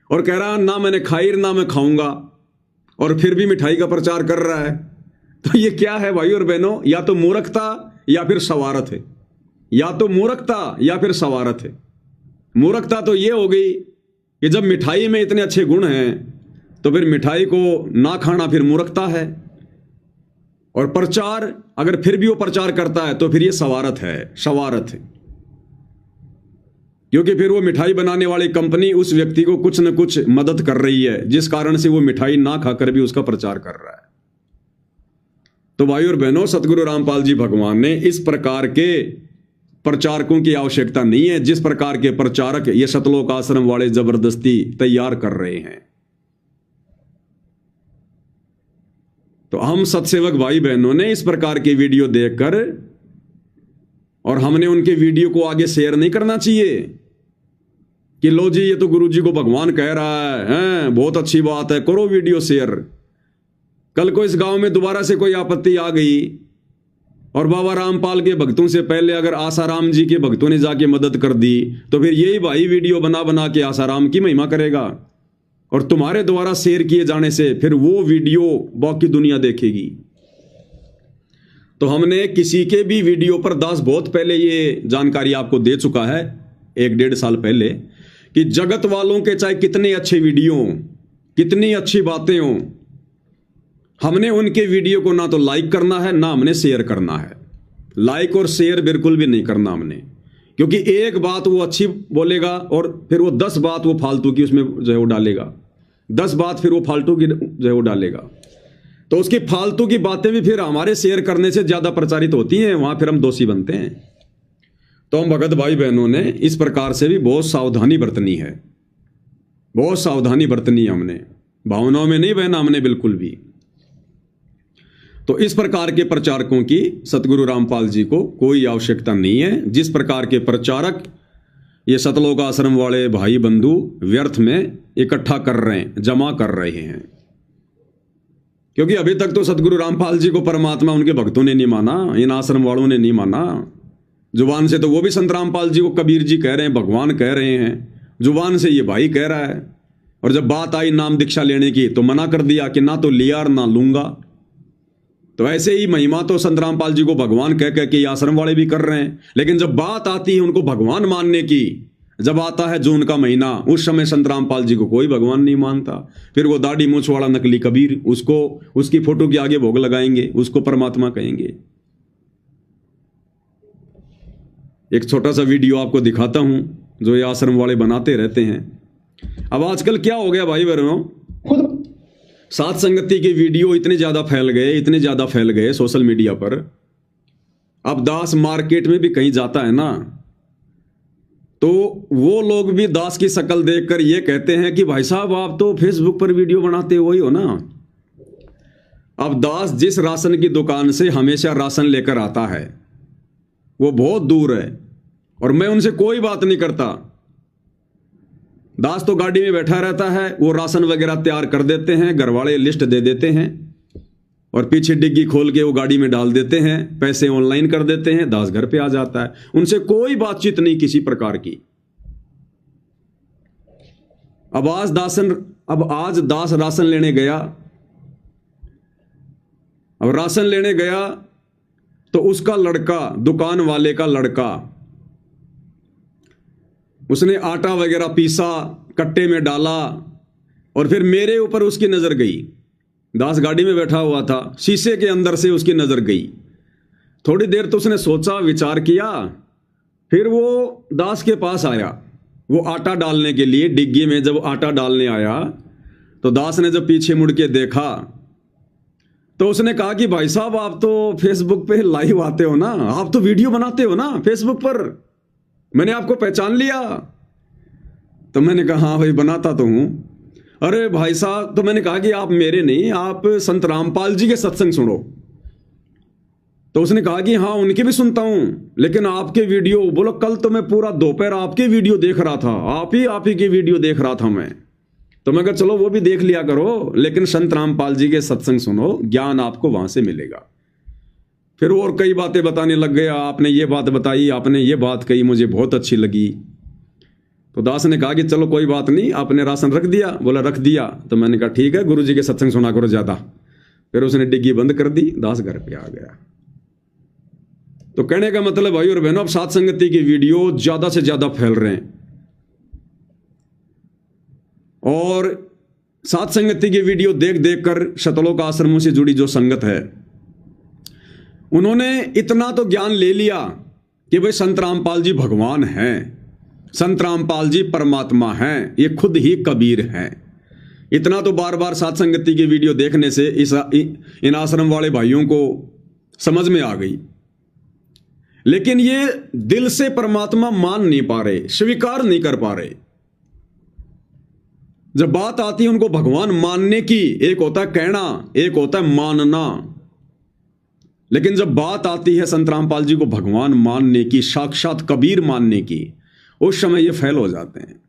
और कह रहा ना मैंने खाई ना मैं खाऊंगा, और फिर भी मिठाई का प्रचार कर रहा है। तो ये क्या है भाई और बहनों? या तो मूर्खता या फिर सवारत है, या तो मूर्खता या फिर सवारत है। मूर्खता तो ये हो गई कि जब मिठाई में इतने अच्छे गुण हैं तो फिर मिठाई को ना खाना फिर मूर्खता है, और प्रचार अगर फिर भी वो प्रचार करता है तो फिर ये सवारत है, शवारत है। क्योंकि फिर वो मिठाई बनाने वाली कंपनी उस व्यक्ति को कुछ न कुछ मदद कर रही है, जिस कारण से वो मिठाई ना खाकर भी उसका प्रचार कर रहा है। तो भाई और बहनों, सतगुरु रामपाल जी भगवान ने इस प्रकार के प्रचारकों की आवश्यकता नहीं है जिस प्रकार के प्रचारक ये सतलोक आश्रम वाले जबरदस्ती तैयार कर रहे हैं। तो हम सत्सेवक भाई बहनों ने इस प्रकार की वीडियो देखकर, और हमने उनके वीडियो को आगे शेयर नहीं करना चाहिए कि लो जी ये तो गुरु जी को भगवान कह रहा है, बहुत अच्छी बात है, करो वीडियो शेयर। कल को इस गांव में दोबारा से कोई आपत्ति आ गई और बाबा रामपाल के भक्तों से पहले अगर आसाराम जी के भक्तों ने जाके मदद कर दी तो फिर यही भाई वीडियो बना बना के आसाराम की महिमा करेगा, और तुम्हारे द्वारा शेयर किए जाने से फिर वो वीडियो बाकी दुनिया देखेगी। तो हमने किसी के भी वीडियो पर दास बहुत पहले ये जानकारी आपको दे चुका है, 1-1.5 साल पहले, कि जगत वालों के चाहे कितने अच्छे वीडियो हों, कितनी अच्छी बातें हों, हमने उनके वीडियो को ना तो लाइक करना है ना हमने शेयर करना है। लाइक और शेयर बिल्कुल भी नहीं करना हमने, क्योंकि एक बात वो अच्छी बोलेगा और फिर वो 10 बात वो फालतू की उसमें जो है वो डालेगा, 10 बात फिर वो फालतू की जो है वो डालेगा। तो उसकी फालतू की बातें भी फिर हमारे शेयर करने से ज्यादा प्रचारित होती हैं, वहां फिर हम दोषी बनते हैं। तो हम भगत भाई बहनों ने इस प्रकार से भी बहुत सावधानी बरतनी है, बहुत सावधानी बरतनी है हमने, भावनाओं में नहीं बहना हमने बिल्कुल भी। तो इस प्रकार के प्रचारकों की सतगुरु रामपाल जी को कोई आवश्यकता नहीं है। जिस प्रकार के प्रचारक ये सतलोक आश्रम वाले भाई बंधु व्यर्थ में इकट्ठा कर रहे हैं, जमा कर रहे हैं, क्योंकि अभी तक तो सतगुरु रामपाल जी को परमात्मा उनके भक्तों ने नहीं माना, इन आश्रम वालों ने नहीं माना। जुबान से तो वो भी संत रामपाल जी को कबीर जी कह रहे हैं, भगवान कह रहे हैं, जुबान से ये भाई कह रहा है, और जब बात आई नाम दीक्षा लेने की तो मना कर दिया कि ना तो लिया और ना लूंगा। तो ऐसे ही महिमा तो संत रामपाल जी को भगवान कह कह के आश्रम वाले भी कर रहे हैं, लेकिन जब बात आती है उनको भगवान मानने की, जब आता है जून का महीना, उस समय संत रामपाल जी को कोई भगवान नहीं मानता। फिर वो दाढ़ी मूछ वाला नकली कबीर, उसको उसकी फोटो के आगे भोग लगाएंगे, उसको परमात्मा कहेंगे। एक छोटा सा वीडियो आपको दिखाता हूं जो ये आश्रम वाले बनाते रहते हैं। अब आजकल क्या हो गया भाई बहनों, सात संगति के वीडियो इतने ज्यादा फैल गए सोशल मीडिया पर। अब दास मार्केट में भी कहीं जाता है ना, तो वो लोग भी दास की शक्ल देखकर ये कहते हैं कि भाई साहब आप तो फेसबुक पर वीडियो बनाते हो ही हो ना। अब दास जिस राशन की दुकान से हमेशा राशन लेकर आता है वो बहुत दूर है, और मैं उनसे कोई बात नहीं करता। दास तो गाड़ी में बैठा रहता है, वो राशन वगैरह तैयार कर देते हैं, घर वाले लिस्ट दे देते हैं और पीछे डिग्गी खोल के वो गाड़ी में डाल देते हैं, पैसे ऑनलाइन कर देते हैं, दास घर पे आ जाता है। उनसे कोई बातचीत नहीं किसी प्रकार की। अब आज दास राशन लेने गया, अब राशन लेने गया तो उसका लड़का, दुकान वाले का लड़का, उसने आटा वगैरह पीसा, कट्टे में डाला, और फिर मेरे ऊपर उसकी नजर गई। दास गाड़ी में बैठा हुआ था, शीशे के अंदर से उसकी नजर गई। थोड़ी देर तो उसने सोचा, विचार किया, फिर वो दास के पास आया, वो आटा डालने के लिए डिग्गी में जब आटा डालने आया तो दास ने जब पीछे मुड़ के देखा तो उसने कहा कि भाई साहब आप तो फेसबुक पे लाइव आते हो ना, आप तो वीडियो बनाते हो ना फेसबुक पर, मैंने आपको पहचान लिया। तो मैंने कहा हाँ भाई बनाता तो हूं। अरे भाई साहब, तो मैंने कहा कि आप मेरे नहीं, आप संत रामपाल जी के सत्संग सुनो। तो उसने कहा कि हाँ उनके भी सुनता हूं, लेकिन आपके वीडियो, बोलो कल तो मैं पूरा दोपहर आपके वीडियो देख रहा था, आप ही के वीडियो देख रहा था मैं। तो मैं कहा चलो वो भी देख लिया करो, लेकिन संत रामपाल जी के सत्संग सुनो, ज्ञान आपको वहां से मिलेगा। फिर और कई बातें बताने लग गया, आपने ये बात बताई, आपने ये बात कही, मुझे बहुत अच्छी लगी। तो दास ने कहा कि चलो कोई बात नहीं, आपने राशन रख दिया? बोला रख दिया। तो मैंने कहा ठीक है, गुरु जी के सत्संग सुना करो ज्यादा। फिर उसने डिग्गी बंद कर दी, दास घर पे आ गया। तो कहने का मतलब भाई और बहनों, अब सात संगति की वीडियो ज्यादा से ज्यादा फैल रहे हैं, और सात संगति की वीडियो देख देख कर शतलोक आश्रमों से जुड़ी जो संगत है, उन्होंने इतना तो ज्ञान ले लिया कि भाई संत रामपाल जी भगवान हैं, संत रामपाल जी परमात्मा हैं, ये खुद ही कबीर हैं। इतना तो बार बार सात संगति की वीडियो देखने से इन आश्रम वाले भाइयों को समझ में आ गई। लेकिन ये दिल से परमात्मा मान नहीं पा रहे, स्वीकार नहीं कर पा रहे। जब बात आती है उनको भगवान मानने की, एक होता है कहना, एक होता है मानना, लेकिन जब बात आती है संत रामपाल जी को भगवान मानने की, साक्षात कबीर मानने की, उस समय ये फेल हो जाते हैं।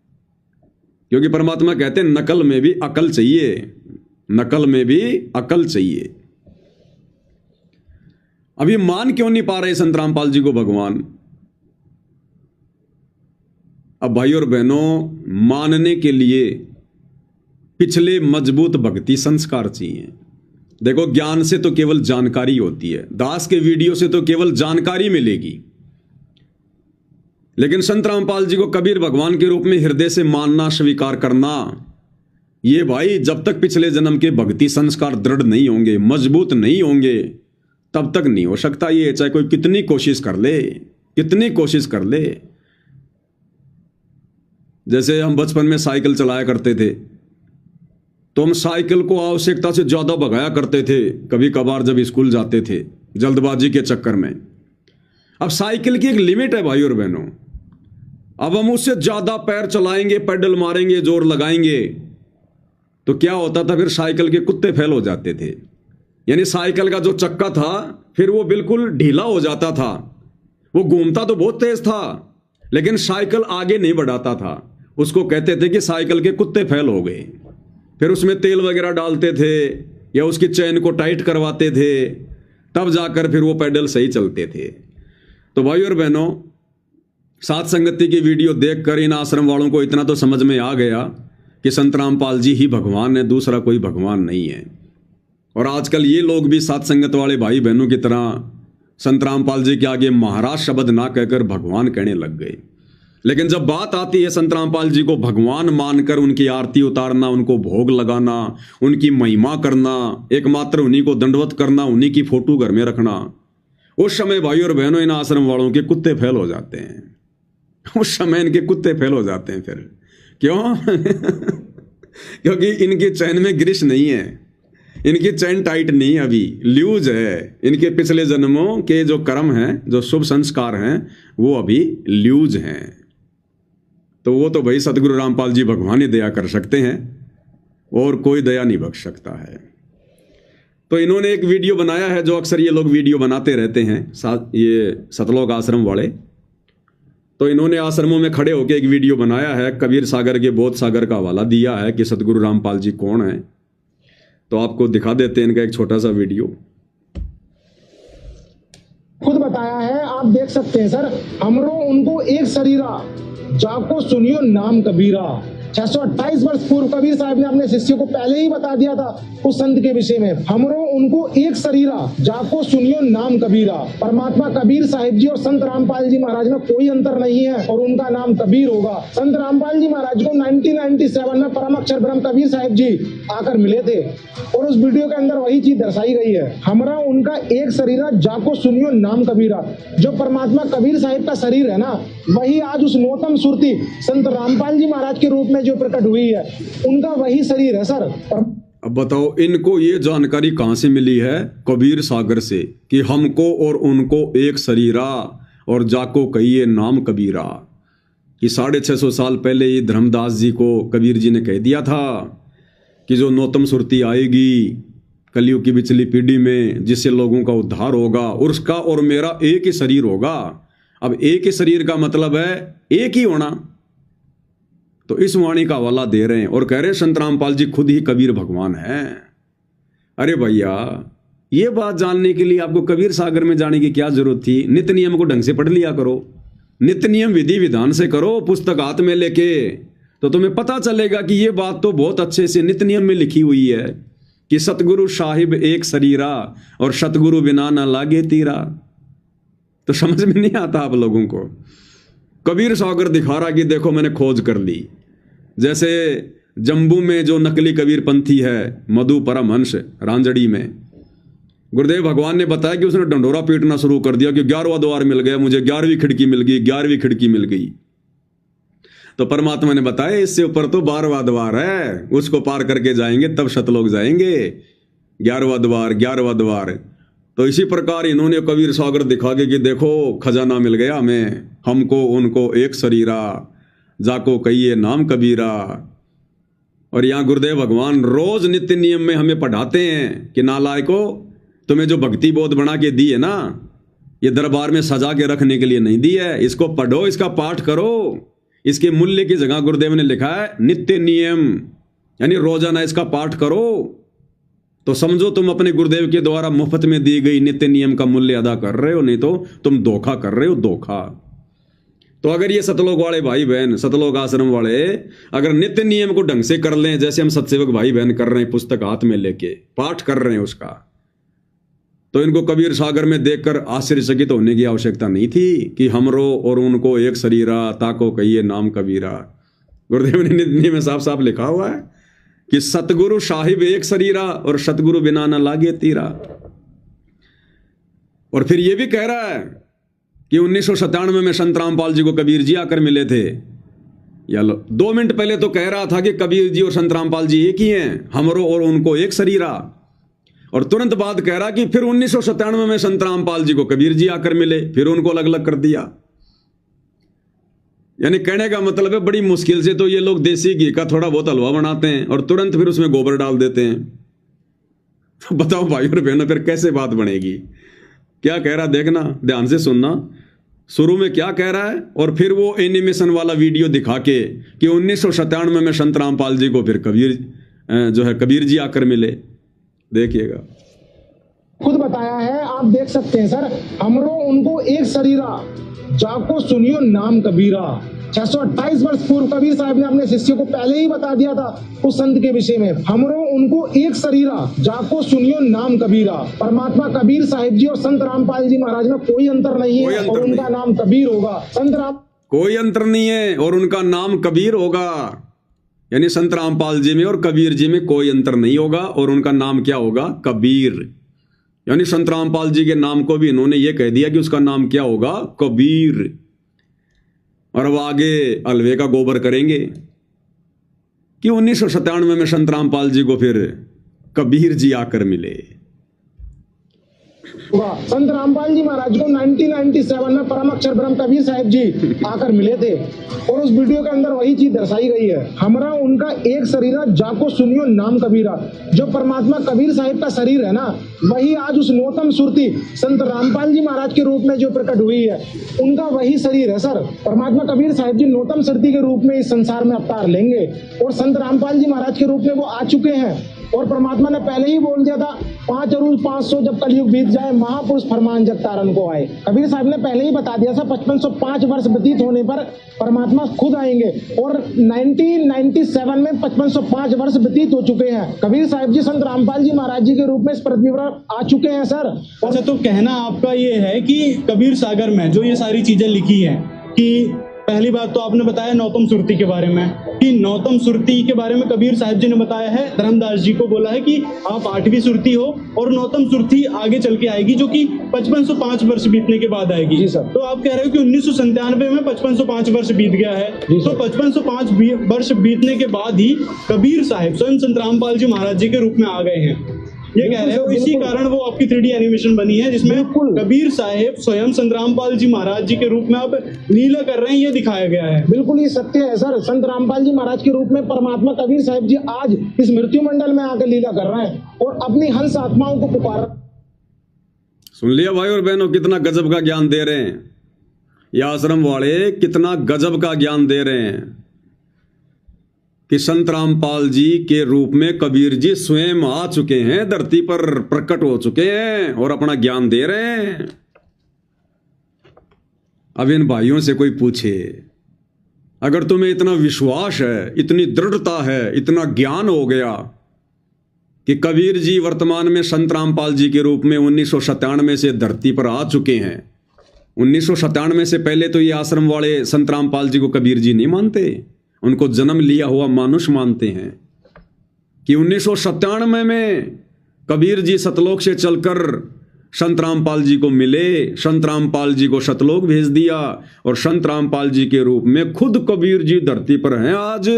क्योंकि परमात्मा कहते हैं नकल में भी अकल चाहिए, नकल में भी अकल चाहिए। अभी मान क्यों नहीं पा रहे संत रामपाल जी को भगवान? अब भाई और बहनों, मानने के लिए पिछले मजबूत भक्ति संस्कार चाहिए। देखो, ज्ञान से तो केवल जानकारी होती है, दास के वीडियो से तो केवल जानकारी मिलेगी, लेकिन संत रामपाल जी को कबीर भगवान के रूप में हृदय से मानना, स्वीकार करना, ये भाई जब तक पिछले जन्म के भक्ति संस्कार दृढ़ नहीं होंगे, मजबूत नहीं होंगे, तब तक नहीं हो सकता ये, चाहे कोई कितनी कोशिश कर ले, कितनी कोशिश कर ले। जैसे हम बचपन में साइकिल चलाया करते थे, तो हम साइकिल को आवश्यकता से ज्यादा भगाया करते थे, कभी कभार जब स्कूल जाते थे जल्दबाजी के चक्कर में। अब साइकिल की एक लिमिट है भाई और बहनों, अब हम उससे ज्यादा पैर चलाएंगे, पेडल मारेंगे, जोर लगाएंगे, तो क्या होता था, फिर साइकिल के कुत्ते फैल हो जाते थे। यानी साइकिल का जो चक्का था फिर वो बिल्कुल ढीला हो जाता था, वो घूमता तो बहुत तेज था लेकिन साइकिल आगे नहीं बढ़ाता था। उसको कहते थे कि साइकिल के कुत्ते फैल हो गए। फिर उसमें तेल वगैरह डालते थे या उसकी चैन को टाइट करवाते थे, तब जाकर फिर वो पैडल सही चलते थे। तो भाई और बहनों, सात संगति की वीडियो देखकर इन आश्रम वालों को इतना तो समझ में आ गया कि संत रामपाल जी ही भगवान है, दूसरा कोई भगवान नहीं है। और आजकल ये लोग भी सात संगत वाले भाई बहनों की तरह संत रामपाल जी के आगे महाराज शब्द ना कहकर भगवान कहने लग गए। लेकिन जब बात आती है संत रामपाल जी को भगवान मानकर उनकी आरती उतारना, उनको भोग लगाना, उनकी महिमा करना, एकमात्र उन्हीं को दंडवत करना, उन्हीं की फोटो घर में रखना, उस समय भाई और बहनों इन आश्रम वालों के कुत्ते फैल हो जाते हैं। उस समय इनके कुत्ते फैल हो जाते हैं। फिर क्यों? क्योंकि इनकी चैन में ग्रीस नहीं है, इनकी चैन टाइट नहीं, अभी लूज है। इनके पिछले जन्मों के जो कर्म हैं, जो शुभ संस्कार हैं, वो अभी लूज हैं। तो वो तो भाई सतगुरु रामपाल जी भगवान ही दया कर सकते हैं, और कोई दया नहीं बख्श सकता है। तो इन्होंने एक वीडियो बनाया है, जो अक्सर ये लोग वीडियो बनाते रहते हैं, ये सतलोक आश्रम वाले। तो इन्होंने आश्रमों में खड़े होकर एक वीडियो बनाया है, कबीर सागर के बोध सागर का हवाला दिया है कि सतगुरु रामपाल जी कौन है। तो आपको दिखा देते हैं इनका एक छोटा सा वीडियो। खुद बताया है, आप देख सकते हैं सर। हमरो उनको एक शरीरा, जाको सुनियो नाम कबीरा। 628 वर्ष पूर्व कबीर साहब ने अपने शिष्य को पहले ही बता दिया था उस संत के विषय में। हमरो उनको एक शरीरा, जाको सुनियो नाम कबीरा। परमात्मा कबीर साहिब जी और संत रामपाल जी महाराज में कोई अंतर नहीं है, और उनका नाम कबीर होगा। संत रामपाल जी महाराज को 1997 में परम अक्षर ब्रह्म कबीर साहिब जी आकर मिले थे, और उस वीडियो के अंदर वही चीज दर्शाई गई है। हमरा उनका एक शरीरा, जाको सुनियो नाम कबीरा। जो परमात्मा कबीर साहिब का शरीर है ना, वही आज उस नौतम सुरती संत रामपाल जी महाराज के रूप में जो प्रकट हुई है, उनका वही शरीर है सर। अब बताओ, इनको ये जानकारी कहां से मिली है? कबीर सागर से, कि हमको और उनको एक शरीरा, और जाको कहिए नाम कबीरा। कि 650 साल पहले ये धर्मदास जी को कबीर जी ने कह दिया था कि जो नौतम सुरती आएगी कलयुग की पिछली पीढ़ी में, जिससे लोगों का उद्धार होगा, उसका और मेरा एक ही शरीर होगा। अब एक ही शरीर का मतलब है एक ही होना। तो इस वाणी का हवाला दे रहे हैं और कह रहे हैं संत रामपाल जी खुद ही कबीर भगवान है। अरे भैया, ये बात जानने के लिए आपको कबीर सागर में जाने की क्या जरूरत थी? नित्य नियम को ढंग से पढ़ लिया करो, नित्य नियम विधि विधान से करो, पुस्तक हाथ में लेके, तो तुम्हें पता चलेगा कि ये बात तो बहुत अच्छे से नित्य नियम में लिखी हुई है कि सतगुरु साहिब एक शरीरा और सतगुरु बिना ना लागे तीरा। तो समझ में नहीं आता आप लोगों को? कबीर सागर दिखा रहा कि देखो मैंने खोज कर ली। जैसे जम्बू में जो नकली कबीर पंथी है मधु परमहंस रांजड़ी में, गुरुदेव भगवान ने बताया कि उसने डंडोरा पीटना शुरू कर दिया कि 11वां द्वार मिल गया मुझे, 11वीं खिड़की मिल गई, 11वीं खिड़की मिल गई। तो परमात्मा ने बताया इससे ऊपर तो 12वां द्वार है, उसको पार करके जाएंगे तब सतलोक जाएंगे। 11वां द्वार, 11वां द्वार। तो इसी प्रकार इन्होंने कबीर सागर दिखा के कि देखो खजाना मिल गया हमें, हमको उनको एक शरीरा, जाको कहिए नाम कबीरा। और यहाँ गुरुदेव भगवान रोज नित्य नियम में हमें पढ़ाते हैं कि नालायको, तुम्हें जो भक्ति बोध बना के दी है ना, ये दरबार में सजा के रखने के लिए नहीं दी है। इसको पढ़ो, इसका पाठ करो। इसके मूल्य की जगह गुरुदेव ने लिखा है नित्य नियम, यानी रोजाना इसका पाठ करो। तो समझो तुम अपने गुरुदेव के द्वारा मुफ्त में दी गई नित्य नियम का मूल्य अदा कर रहे हो, नहीं तो तुम धोखा कर रहे हो, धोखा। तो अगर ये सतलोक वाले भाई बहन, सतलोक आश्रम वाले अगर नित्य नियम को ढंग से कर लें, जैसे हम सत्सेवक भाई बहन कर रहे हैं, पुस्तक हाथ में लेके पाठ कर रहे हैं उसका, तो इनको कबीर सागर में देखकर आश्चर्यचकित होने की आवश्यकता नहीं थी कि हमरो और उनको एक शरीरा, ताको कहिए नाम कबीरा। गुरुदेव ने नित्य नियम में साफ साफ लिखा हुआ है कि सतगुरु साहिब एक शरीरा और सतगुरु बिना न लागे तीरा। और फिर यह भी कह रहा है कि 1997 में संत रामपाल जी को कबीर जी आकर मिले थे। या लो 2 मिनट पहले तो कह रहा था कि कबीर जी और संत रामपाल जी एक ही हैं, हमरो और उनको एक शरीरा। और तुरंत बाद कह रहा कि फिर 1997 में संत रामपाल जी को कबीर जी आकर मिले, फिर उनको अलग अलग कर दिया। यानी कहने का मतलब है बड़ी मुश्किल से तो ये लोग देसी घी का थोड़ा बहुत हलवा बनाते हैं और तुरंत फिर उसमें गोबर डाल देते हैं। तो बताओ भाई और बहनों, फिर कैसे बात बनेगी? क्या कह रहा देखना, ध्यान से सुनना। शुरू में क्या कह रहा है और फिर वो एनिमेशन वाला वीडियो दिखा के कि 1997 में संत रामपाल जी को फिर कबीर जी आकर मिले। देखिएगा, खुद बताया है, आप देख सकते हैं सर। हमरो उनको एक शरीरा, जाको सुनियो नाम कबीरा। 628 वर्ष पूर्व कबीर साहब ने अपने शिष्य को पहले ही बता दिया था उस संत के विषय में, हमरो उनको एक शरीरा, जाको सुनियो नाम कबीरा। परमात्मा कबीर साहिब जी और संत रामपाल जी महाराज में कोई अंतर नहीं है और उनका नाम कबीर होगा। कोई अंतर नहीं है और उनका नाम कबीर होगा। यानी संत रामपाल जी में और कबीर जी में कोई अंतर नहीं होगा और उनका नाम क्या होगा? कबीर। यानी संत रामपाल जी के नाम को भी इन्होंने ये कह दिया कि उसका नाम क्या होगा? कबीर। और अब आगे अलवे का गोबर करेंगे कि 1997 में संत रामपाल जी को फिर कबीर जी आकर मिले। संत रामपाल जी महाराज को 1997 में परम अक्षर ब्रह्म कबीर साहिब जी आकर मिले थे और उस वीडियो के अंदर वही चीज दर्शाई गई है, हमरा उनका एक शरीरा, जाको सुनियो नाम कबीरा। जो परमात्मा कबीर साहिब का शरीर है ना, वही आज उस नौतम सुरती संत रामपाल जी महाराज के रूप में जो प्रकट हुई है, उनका वही शरीर है सर। परमात्मा कबीर साहिब जी नौतम सुरती के रूप में इस संसार में अवतार लेंगे और संत रामपाल जी महाराज के रूप में वो आ चुके हैं। और परमात्मा ने पहले ही बोल दिया था 5 अरूज 500 जब कलयुग बीत जाए, महापुरुष फरमान जग तारन को आए। कबीर साहब ने पहले ही बता दिया था 5505 वर्ष व्यतीत होने पर परमात्मा खुद आएंगे और 1997 में 5505 वर्ष व्यतीत हो चुके हैं। कबीर साहब जी संत रामपाल जी महाराज जी के रूप में इस पृथ्वी पर आ चुके हैं सर। अच्छा, तो कहना आपका ये है कि कबीर सागर में जो ये सारी चीजें लिखी हैं, कि पहली बात तो आपने बताया नौतम सुरती के बारे में, कि नौतम सुरती के बारे में कबीर साहिब जी ने बताया है, धर्मदास जी को बोला है कि आप 8वीं सुरती हो और नौतम सुरती आगे चल के आएगी जो कि 5505 वर्ष बीतने के बाद आएगी। जी सर। तो आप कह रहे हो कि 1997 में 5505 वर्ष बीत गया है, तो 5505 वर्ष बीतने के बाद ही कबीर साहिब स्वयं संत रामपाल जी महाराज जी के रूप में आ गए हैं, ये कह रहे हो। इसी कारण वो आपकी 3D एनिमेशन बनी है जिसमें कबीर साहिब स्वयं संत रामपाल जी महाराज जी के रूप में आप लीला कर रहे हैं, ये दिखाया गया है। बिल्कुल ये सत्य है सर। संत रामपाल जी महाराज के रूप में परमात्मा कबीर साहिब जी आज इस मृत्यु मंडल में आकर लीला कर रहे हैं और अपनी हंस आत्माओं को पुकार रहे हैं। सुन लिया भाई और बहनों, कितना गजब का ज्ञान दे रहे हैं ये आश्रम वाले, कितना गजब का ज्ञान दे रहे हैं। कि संत रामपाल जी के रूप में कबीर जी स्वयं आ चुके हैं, धरती पर प्रकट हो चुके हैं और अपना ज्ञान दे रहे हैं। अब इन भाइयों से कोई पूछे, अगर तुम्हें इतना विश्वास है, इतनी दृढ़ता है, इतना ज्ञान हो गया कि कबीर जी वर्तमान में संत रामपाल जी के रूप में 1997 से धरती पर आ चुके हैं। 1997 से पहले तो ये आश्रम वाले संत रामपाल जी को कबीर जी नहीं मानते, उनको जन्म लिया हुआ मानुष मानते हैं। कि 1997 में कबीर जी सतलोक से चलकर संत रामपाल जी को मिले, संत रामपाल जी को सतलोक भेज दिया और संत रामपाल जी के रूप में खुद कबीर जी धरती पर हैं आज।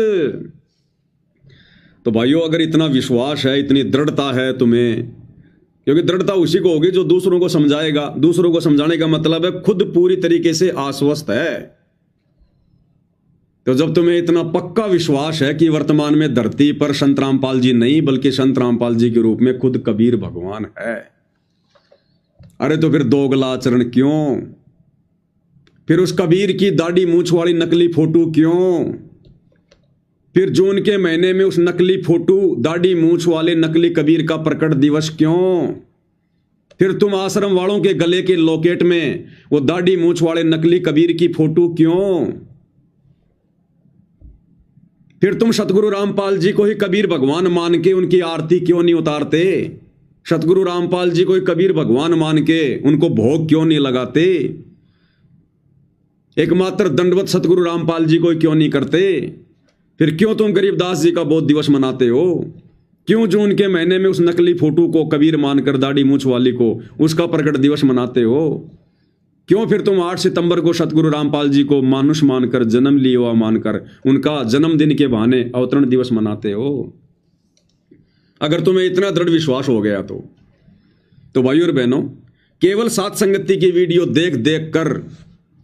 तो भाइयों, अगर इतना विश्वास है, इतनी दृढ़ता है तुम्हें, क्योंकि दृढ़ता उसी को होगी जो दूसरों को समझाएगा। दूसरों को समझाने का मतलब है खुद पूरी तरीके से आश्वस्त है। तो जब तुम्हें इतना पक्का विश्वास है कि वर्तमान में धरती पर संत रामपाल जी नहीं बल्कि संत रामपाल जी के रूप में खुद कबीर भगवान है, अरे तो फिर दोगला आचरण क्यों? फिर उस कबीर की दाढ़ी मूंछ वाली नकली फोटो क्यों? फिर जून के महीने में उस नकली फोटो, दाढ़ी मूंछ वाले नकली कबीर का प्रकट दिवस क्यों? फिर तुम आश्रम वालों के गले के लॉकेट में वो दाढ़ी मूंछ वाले नकली कबीर की फोटो क्यों? फिर तुम सतगुरु रामपाल जी को ही कबीर भगवान मान के उनकी आरती क्यों नहीं उतारते? सतगुरु रामपाल जी को ही कबीर भगवान मान के उनको भोग क्यों नहीं लगाते? एकमात्र दंडवत सतगुरु रामपाल जी को ही क्यों नहीं करते? फिर क्यों तुम गरीबदास जी का बोध दिवस मनाते हो? क्यों जून के महीने में उस नकली फोटो को कबीर मानकर, दाढ़ी मूंछ वाली को, उसका प्रकट दिवस मनाते हो? क्यों फिर तुम 8 सितंबर को सतगुरु रामपाल जी को मानुष मानकर, जन्म लिया हुआ मानकर उनका जन्मदिन के बहाने अवतरण दिवस मनाते हो? अगर तुम्हें इतना दृढ़ विश्वास हो गया तो भाइयों और बहनों, केवल सात संगति की वीडियो देख देख कर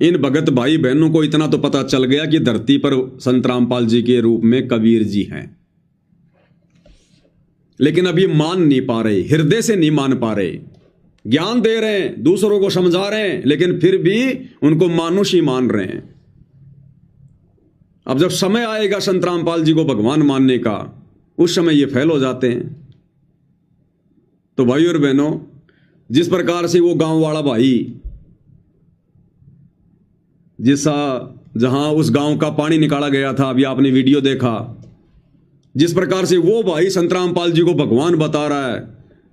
इन भगत भाई बहनों को इतना तो पता चल गया कि धरती पर संत रामपाल जी के रूप में कबीर जी हैं। लेकिन अब ये मान नहीं पा रहे, हृदय से नहीं मान पा रहे। ज्ञान दे रहे हैं, दूसरों को समझा रहे हैं, लेकिन फिर भी उनको मानुष ही मान रहे हैं। अब जब समय आएगा संत रामपाल जी को भगवान मानने का, उस समय ये फेल हो जाते हैं। तो भाइयों और बहनों, जिस प्रकार से वो गांव वाला भाई, जहां उस गांव का पानी निकाला गया था, अभी आपने वीडियो देखा, जिस प्रकार से वो भाई संत रामपाल जी को भगवान बता रहा है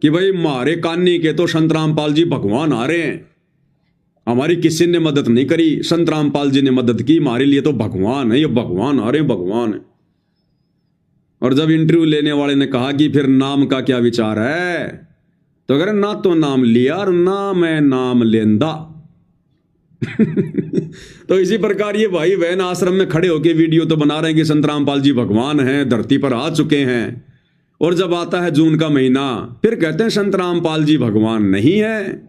कि भाई मारे कान्नी के तो संत रामपाल जी भगवान आ रहे हैं, हमारी किसी ने मदद नहीं करी, संत रामपाल जी ने मदद की, हमारे लिए तो भगवान है, ये भगवान आ रहे हैं, भगवान है। और जब इंटरव्यू लेने वाले ने कहा कि फिर नाम का क्या विचार है, तो अगर ना तो नाम लिया और ना मैं नाम लेंदा। तो इसी प्रकार ये भाई बहन आश्रम में खड़े होकर वीडियो तो बना रहे हैं कि संत रामपाल जी भगवान हैं, धरती पर आ चुके हैं, और जब आता है जून का महीना फिर कहते हैं संत रामपाल जी भगवान नहीं है,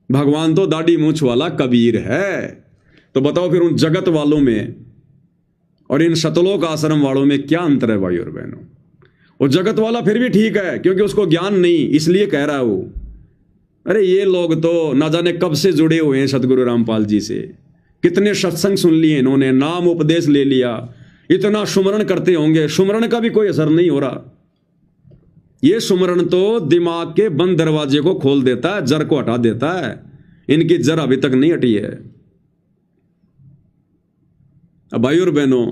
भगवान तो दाढ़ी मूंछ वाला कबीर है। तो बताओ फिर उन जगत वालों में और इन सतलोक आश्रम वालों में क्या अंतर है भाई और बहनों? वो जगत वाला फिर भी ठीक है क्योंकि उसको ज्ञान नहीं, इसलिए कह रहा है वो। अरे ये लोग तो ना जाने कब से जुड़े हुए हैं सतगुरु रामपाल जी से, कितने सत्संग सुन लिए इन्होंने, नाम उपदेश ले लिया, इतना सुमरण करते होंगे, सुमरण का भी कोई असर नहीं हो रहा। ये सुमरण तो दिमाग के बंद दरवाजे को खोल देता है, जड़ को हटा देता है, इनकी जड़ अभी तक नहीं हटी है। अब भाई और बहनों,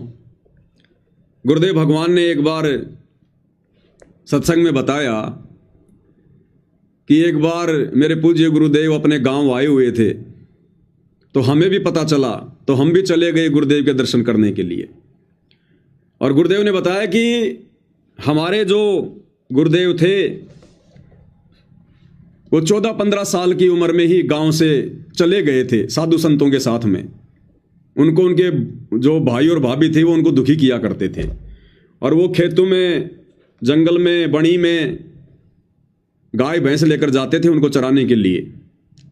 गुरुदेव भगवान ने एक बार सत्संग में बताया कि एक बार मेरे पूज्य गुरुदेव अपने गांव आए हुए थे, तो हमें भी पता चला, तो हम भी चले गए गुरुदेव के दर्शन करने के लिए। और गुरुदेव ने बताया कि हमारे जो गुरुदेव थे वो 14-15 साल की उम्र में ही गांव से चले गए थे साधु संतों के साथ में। उनको उनके जो भाई और भाभी थे वो उनको दुखी किया करते थे, और वो खेतों में, जंगल में, बणी में गाय भैंस लेकर जाते थे उनको चराने के लिए।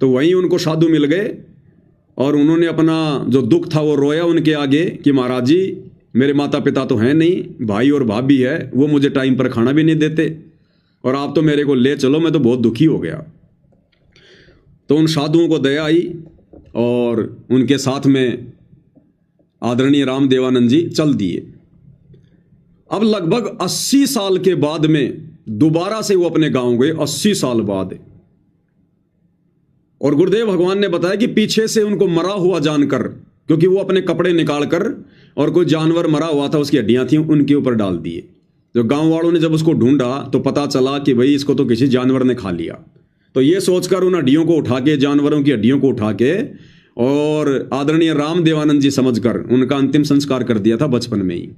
तो वहीं उनको साधु मिल गए और उन्होंने अपना जो दुख था वो रोया उनके आगे कि महाराज जी, मेरे माता पिता तो हैं नहीं, भाई और भाभी है, वो मुझे टाइम पर खाना भी नहीं देते, और आप तो मेरे को ले चलो, मैं तो बहुत दुखी हो गया। तो उन साधुओं को दया आई और उनके साथ में आदरणीय राम देवानंद जी चल दिए। अब लगभग 80 साल के बाद में दोबारा से वो अपने गांव गए, 80 साल बाद। और गुरुदेव भगवान ने बताया कि पीछे से उनको मरा हुआ जानकर, क्योंकि वो अपने कपड़े निकालकर और कोई जानवर मरा हुआ था उसकी हड्डियां थी उनके ऊपर डाल दिए। जो गांव वालों ने जब उसको ढूंढा तो पता चला कि भाई इसको तो किसी जानवर ने खा लिया। तो ये सोचकर उन हड्डियों को उठा के, जानवरों की हड्डियों को उठा के, और आदरणीय राम देवानंद जी समझकर उनका अंतिम संस्कार कर दिया था बचपन में ही।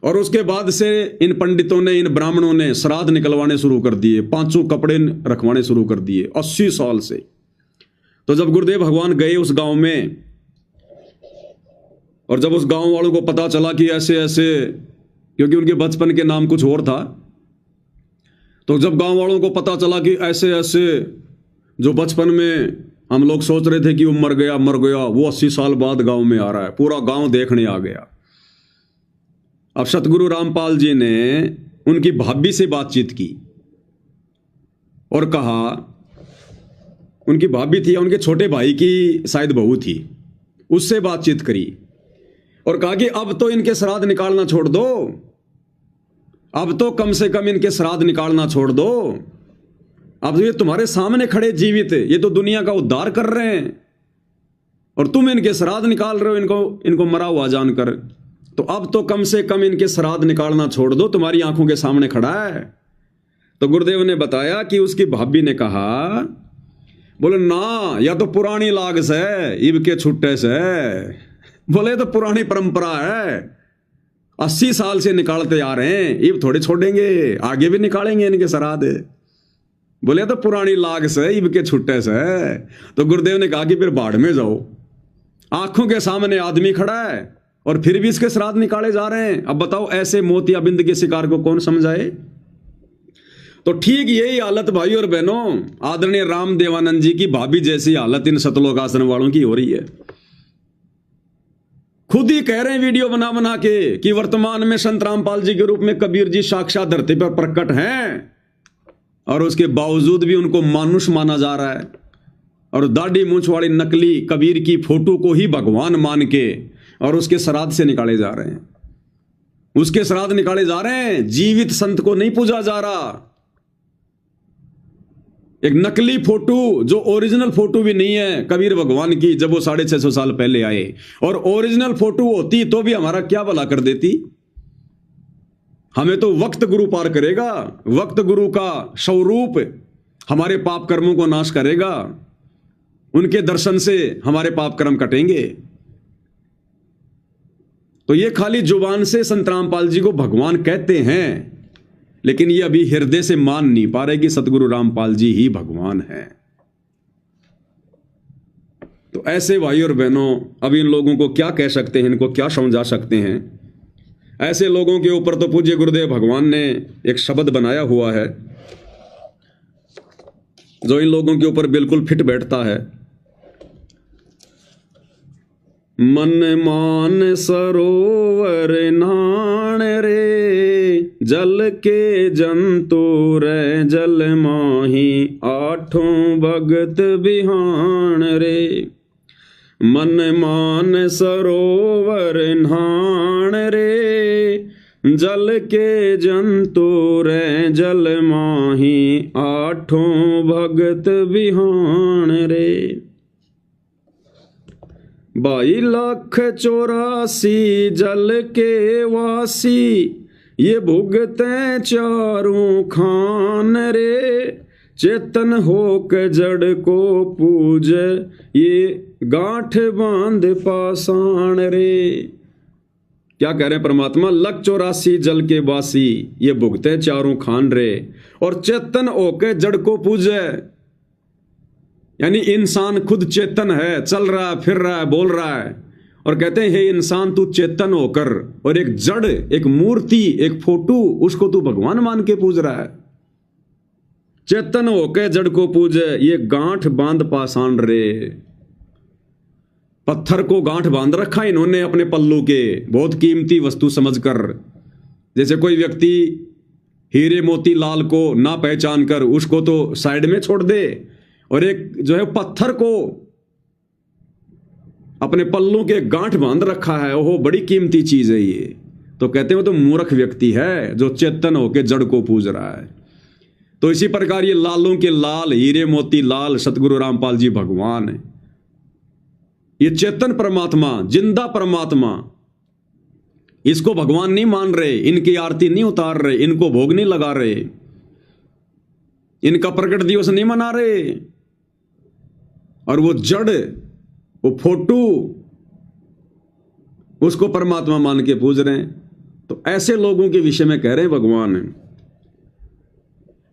और उसके बाद से इन पंडितों ने, इन ब्राह्मणों ने श्राद्ध निकलवाने शुरू कर दिए, 500 कपड़े रखवाने शुरू कर दिए 80 साल से। तो जब गुरुदेव भगवान गए उस गांव में, और जब उस गांव वालों को पता चला कि ऐसे ऐसे, क्योंकि उनके बचपन के नाम कुछ और था, तो जब गांव वालों को पता चला कि ऐसे ऐसे जो बचपन में हम लोग सोच रहे थे कि वो मर गया, वो 80 साल बाद गांव में आ रहा है, पूरा गांव देखने आ गया। अब सतगुरु रामपाल जी ने उनकी भाभी से बातचीत की और कहा, उनकी भाभी थी या उनके छोटे भाई की शायद बहू थी, उससे बातचीत करी और कहा कि अब तो इनके श्राद्ध निकालना छोड़ दो, अब तो कम से कम इनके श्राद्ध निकालना छोड़ दो। अब तो ये तुम्हारे सामने खड़े जीवित, ये तो दुनिया का उद्धार कर रहे हैं और तुम इनके श्राद्ध निकाल रहे हो इनको मरा हुआ जानकर। तो अब तो कम से कम इनके श्राद्ध निकालना छोड़ दो, तुम्हारी आंखों के सामने खड़ा है। तो गुरुदेव ने बताया कि उसकी भाभी ने कहा, बोले ना, या तो पुरानी लाग से, इब के छुट्टे से, बोले तो पुरानी परंपरा है, 80 साल से निकालते आ रहे हैं, इब थोड़े छोड़ेंगे, आगे भी निकालेंगे इनके श्राद्ध। बोले तो पुरानी लाग से, इब के छुट्टे से। तो गुरुदेव ने कहा कि फिर बाढ़ में जाओ, आंखों के सामने आदमी खड़ा है और फिर भी इसके श्राद्ध निकाले जा रहे हैं। अब बताओ ऐसे मोतियाबिंद के शिकार को कौन समझाए। तो ठीक यही हालत भाई और बहनों, आदरणीय राम देवानंद जी की भाभी जैसी हालत इन सतलोक आश्रम वालों की हो रही है। खुद ही कह रहे हैं वीडियो बना बना के कि वर्तमान में संत रामपाल जी के रूप में कबीर जी साक्षात धरती पर प्रकट हैं, और उसके बावजूद भी उनको मानुष माना जा रहा है और दाढ़ी मूंछ वाली नकली कबीर की फोटो को ही भगवान मान के और उसके श्राद्ध से निकाले जा रहे हैं, उसके श्राद्ध निकाले जा रहे हैं। जीवित संत को नहीं पूजा जा रहा। एक नकली फोटो जो ओरिजिनल फोटो भी नहीं है कबीर भगवान की, जब वो 650 साल पहले आए, और ओरिजिनल फोटो होती तो भी हमारा क्या भला कर देती। हमें तो वक्त गुरु पार करेगा, वक्त गुरु का स्वरूप हमारे पाप कर्मों को नाश करेगा, उनके दर्शन से हमारे पाप कर्म कटेंगे। तो ये खाली जुबान से संत रामपाल जी को भगवान कहते हैं, लेकिन ये अभी हृदय से मान नहीं पा रहे कि सतगुरु रामपाल जी ही भगवान हैं। तो ऐसे भाई और बहनों, अब इन लोगों को क्या कह सकते हैं, इनको क्या समझा सकते हैं। ऐसे लोगों के ऊपर तो पूज्य गुरुदेव भगवान ने एक शब्द बनाया हुआ है जो इन लोगों के ऊपर बिल्कुल फिट बैठता है। मन मान सरोवर नाण रे, जल के जंतु रे जल माही, आठों भगत बिहान रे। मन मान सरोवर नाण रे, जल के जंतु रे जल माही, आठों भगत बिहान रे। 22,84,000 जल के वासी, ये भुगते चारों खान रे। चेतन होक जड़ को पूज, ये गांठ बांध पाषाण रे। क्या कह रहे हैं परमात्मा, 1,84,000 जल के वासी, ये भुगते चारों खान रे, और चेतन होके जड़ को पूजे। यानी इंसान खुद चेतन है, चल रहा है, फिर रहा है, बोल रहा है, और कहते हैं हे इंसान तू चेतन होकर, और एक जड़, एक मूर्ति, एक फोटो, उसको तू भगवान मान के पूज रहा है। चेतन होके जड़ को पूजे, ये गांठ बांध पाषाण रे। पत्थर को गांठ बांध रखा इन्होंने अपने पल्लू के, बहुत कीमती वस्तु समझकर। जैसे कोई व्यक्ति हीरे मोती लाल को ना पहचान कर उसको तो साइड में छोड़ दे, और एक जो है पत्थर को अपने पल्लू के गांठ बांध रखा है, ओहो बड़ी कीमती चीज है ये। तो कहते हैं वो तो मूर्ख व्यक्ति है जो चेतन होकर जड़ को पूज रहा है। तो इसी प्रकार ये लालों के लाल, हीरे मोती लाल सतगुरु रामपाल जी भगवान है। ये चेतन परमात्मा, जिंदा परमात्मा, इसको भगवान नहीं मान रहे, इनकी आरती नहीं उतार रहे, इनको भोग नहीं लगा रहे, इनका प्रकट दिवस नहीं मना रहे, और वो जड़, वो फोटो, उसको परमात्मा मान के पूज रहे हैं। तो ऐसे लोगों के विषय में कह रहे हैं भगवान,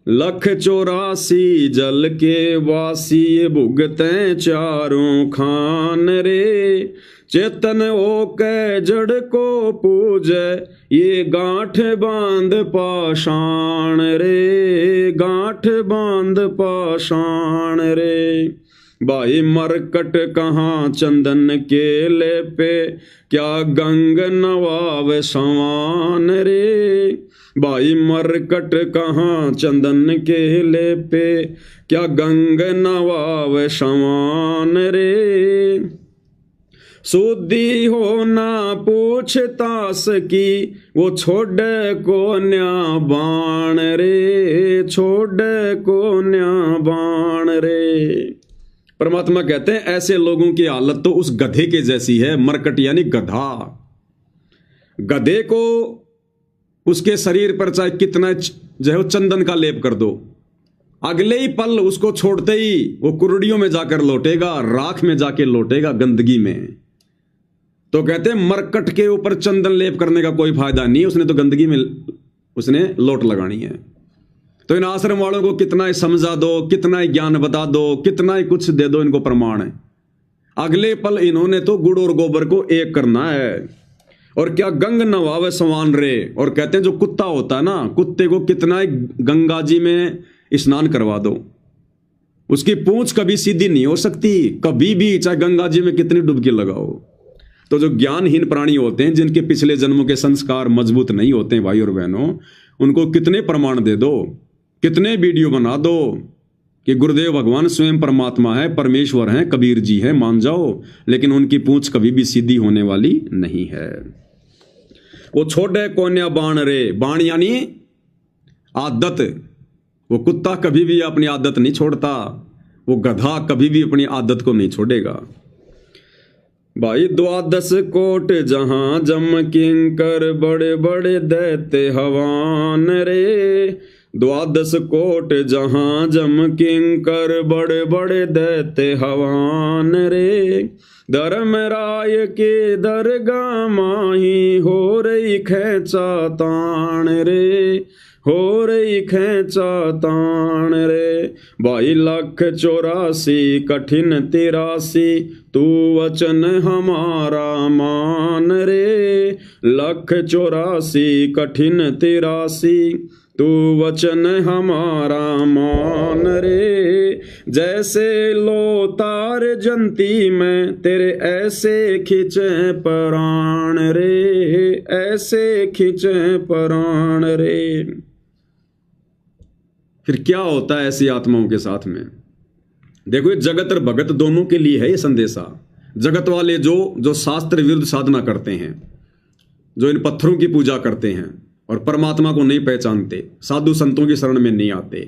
184 जल के वासी भुगते चारों खान रे, चेतन होके जड़ को पूजे ये गांठ बांध पाषाण रे, गांठ बांध पाषाण रे। भाई मरकट कहाँ चंदन के ले पे, क्या गंग नवाव सवान रे। भाई मरकट कहाँ चंदन के ले पे, क्या गंग नवाव सवान रे। सुधी हो ना पूछतास की, वो छोड़े को न्या बाण रे, छोड़े को न्या बाण रे। परमात्मा कहते हैं ऐसे लोगों की हालत तो उस गधे के जैसी है। मरकट यानी गधा। गधे को उसके शरीर पर चाहे कितना जो है चंदन का लेप कर दो, अगले ही पल उसको छोड़ते ही वो कुर्डियों में जाकर लौटेगा, राख में जाके लौटेगा, गंदगी में। तो कहते हैं मरकट के ऊपर चंदन लेप करने का कोई फायदा नहीं, उसने तो गंदगी में उसने लोट लगानी है। तो इन आश्रम वालों को कितना ही समझा दो, कितना ही ज्ञान बता दो, कितना ही कुछ दे दो, इनको प्रमाण है, अगले पल इन्होंने तो गुड़ और गोबर को एक करना है। और क्या गंग नवावे सवान रे। और कहते हैं जो कुत्ता होता है ना, कुत्ते को कितना ही गंगा जी में स्नान करवा दो, उसकी पूंछ कभी सीधी नहीं हो सकती, कभी भी, चाहे गंगा जी में कितनी डुबकी लगाओ। तो जो ज्ञानहीन प्राणी होते हैं, जिनके पिछले जन्मों के संस्कार मजबूत नहीं होते हैं भाई और बहनों, उनको कितने प्रमाण दे दो, कितने वीडियो बना दो कि गुरुदेव भगवान स्वयं परमात्मा है, परमेश्वर हैं, कबीर जी हैं, मान जाओ, लेकिन उनकी पूंछ कभी भी सीधी होने वाली नहीं है। वो छोड़े कोन्या बाण रे। बाण यानी आदत। वो कुत्ता कभी भी अपनी आदत नहीं छोड़ता, वो गधा कभी भी अपनी आदत को नहीं छोड़ेगा। भाई 12 कोट जहां जम किंकर, बड़े बड़े दैत्य हवान रे। 12 कोट जहां जम किंकर, बड़े बड़े दैत्य हवान रे। धर्मराय के दरगाह माही, हो रही खेचा ताण रे, हो रही खेचा ताण रे। भाई 184 कठिन 83, तू वचन हमारा मान रे। 184 कठिन 83, तू वचन हमारा मान रे। जैसे लो तार जंती में, तेरे ऐसे खिंचे प्राण रे, ऐसे खिंचे प्राण रे। फिर क्या होता है ऐसी आत्माओं के साथ में? देखो, ये जगत और भगत दोनों के लिए है ये संदेशा। जगत वाले जो शास्त्र विरुद्ध साधना करते हैं, जो इन पत्थरों की पूजा करते हैं और परमात्मा को नहीं पहचानते, साधु संतों की शरण में नहीं आते,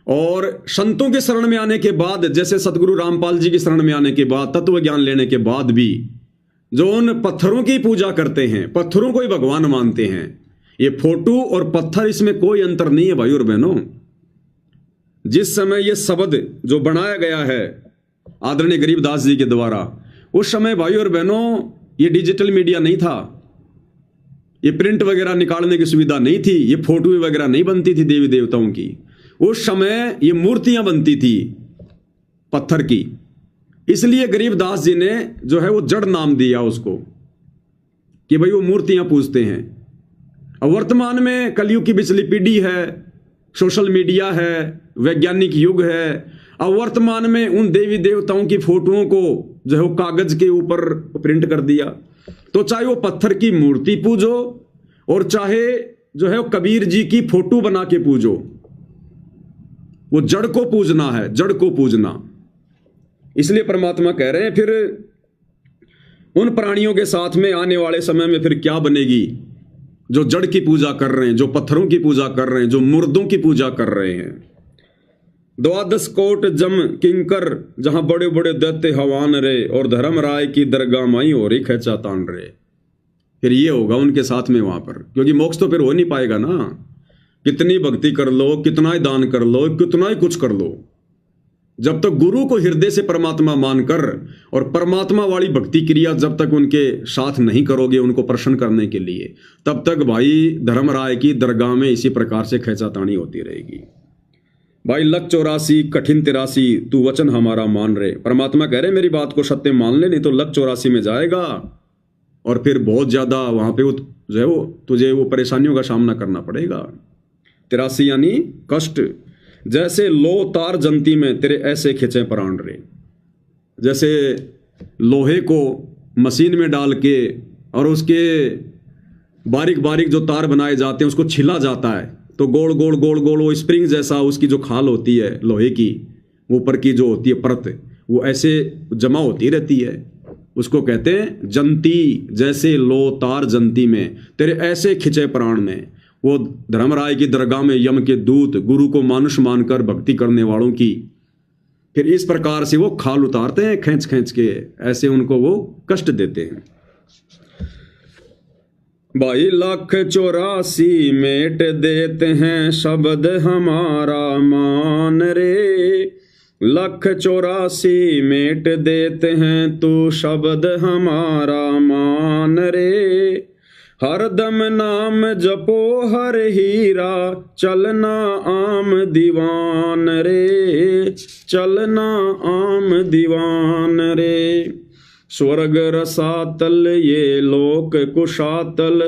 और संतों के शरण में आने के बाद, जैसे सतगुरु रामपाल जी की शरण में आने के बाद, तत्व ज्ञान लेने के बाद भी जो उन पत्थरों की पूजा करते हैं, पत्थरों को ही भगवान मानते हैं, ये फोटो और पत्थर, इसमें कोई अंतर नहीं है भाई और बहनों। जिस समय ये शब्द जो बनाया गया है आदरणीय गरीबदास जी के द्वारा, उस समय भाई और बहनों ये डिजिटल मीडिया नहीं था, ये प्रिंट वगैरह निकालने की सुविधा नहीं थी, ये फोटो वगैरह नहीं बनती थी देवी देवताओं की। उस समय ये मूर्तियां बनती थी पत्थर की। इसलिए गरीबदास जी ने जो है वो जड़ नाम दिया उसको, कि भाई वो मूर्तियां पूजते हैं। अब वर्तमान में कलयुग की पिछली पीढ़ी है, सोशल मीडिया है, वैज्ञानिक युग है। अब वर्तमान में उन देवी देवताओं की फोटोओं को जो है वो कागज के ऊपर प्रिंट कर दिया। तो चाहे वो पत्थर की मूर्ति पूजो और चाहे जो है वो कबीर जी की फोटो बना के पूजो, वो जड़ को पूजना है, जड़ को पूजना। इसलिए परमात्मा कह रहे हैं फिर उन प्राणियों के साथ में आने वाले समय में फिर क्या बनेगी, जो जड़ की पूजा कर रहे हैं, जो पत्थरों की पूजा कर रहे हैं, जो मुर्दों की पूजा कर रहे हैं। 12 कोट जम किंकर जहां बड़े बड़े दैत्य हवान रे, और धर्मराय की दरगाह माई हो रही खेचा तान रे। फिर ये होगा उनके साथ में वहां पर, क्योंकि मोक्ष तो फिर हो नहीं पाएगा ना। कितनी भक्ति कर लो, कितना ही दान कर लो, कितना ही कुछ कर लो, जब तक गुरु को हृदय से परमात्मा मानकर और परमात्मा वाली भक्ति क्रिया जब तक उनके साथ नहीं करोगे उनको प्रसन्न करने के लिए, तब तक भाई धर्मराय की दरगाह में इसी प्रकार से खेचातानी होती रहेगी। भाई लख 84 कठिन 83 तू वचन हमारा मान रहे। परमात्मा कह रहे मेरी बात को सत्य मान ले, नहीं तो लख 84 में जाएगा और फिर बहुत ज्यादा वहां पे जो है वो तुझे वो परेशानियों का सामना करना पड़ेगा। 83 यानी कष्ट। जैसे लो तार जंती में तेरे ऐसे खिंचे प्राण रे। जैसे लोहे को मशीन में डाल के और उसके बारीक बारीक जो तार बनाए जाते हैं उसको छिला जाता है, तो गोल गोल गोल गोल वो स्प्रिंग जैसा उसकी जो खाल होती है लोहे की, ऊपर की जो होती है परत, वो ऐसे जमा होती रहती है, उसको कहते हैं जंती। जैसे लो तार जंती में तेरे ऐसे खिंचे प्राण में। वो धर्मराय की दरगाह में यम के दूत गुरु को मानुष मानकर भक्ति करने वालों की फिर इस प्रकार से वो खाल उतारते हैं खींच खींच के, ऐसे उनको वो कष्ट देते हैं। भाई लख 84 मेट देते हैं शब्द हमारा मान रे। लख 84 मेट देते हैं तू शब्द हमारा मान रे। हरदम नाम जपो हर हीरा चलना आम दीवान रे, चलना आम दीवान रे। स्वर्ग रसातल ये लोक कुशातल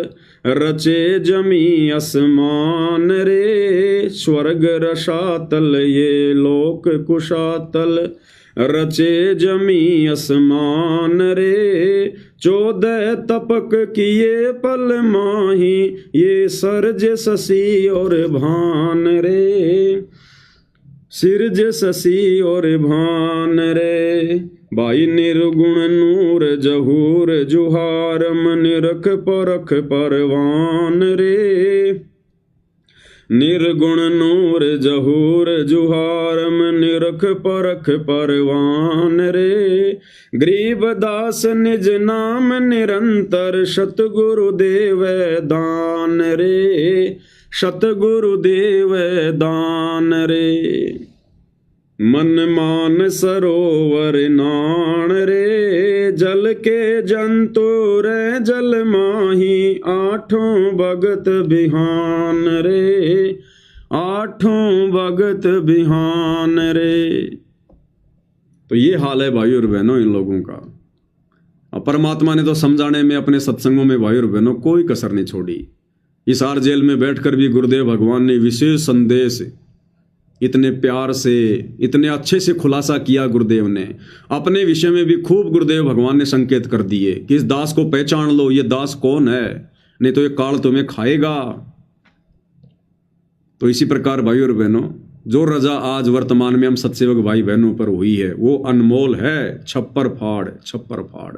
रचे जमी आसमान रे। स्वर्ग रसातल ये लोक कुशातल रचे जमी आसमान रे। 14 तपक किए पल माही ये सरज शशि और भान रे। सिरज शशि और भान रे। भाई निर्गुण नूर जहूर जुहारम निरख परख परवान रे। निर्गुण नूर जहूर जुहारम निरख परख परवान रे। गरीबदास निज नाम निरंतर सतगुरुदेव दान रे। सतगुरुदेव दान रे। मन मान सरोवर नाण रे। जल के जंतु रे जल माही आठों भगत बिहान रे। आठों भगत बिहान रे। तो ये हाल है भाई और बहनों इन लोगों का। अब परमात्मा ने तो समझाने में अपने सत्संगों में भाई और बहनों कोई कसर नहीं छोड़ी। हिसार जेल में बैठकर भी गुरुदेव भगवान ने विशेष संदेश इतने प्यार से इतने अच्छे से खुलासा किया। गुरुदेव ने अपने विषय में भी खूब गुरुदेव भगवान ने संकेत कर दिए कि इस दास को पहचान लो, ये दास कौन है, नहीं तो ये काल तुम्हें खाएगा। तो इसी प्रकार भाई और बहनों जो रजा आज वर्तमान में हम सत्सेवक भाई बहनों पर हुई है वो अनमोल है। छप्पर फाड़ छप्पर फाड़।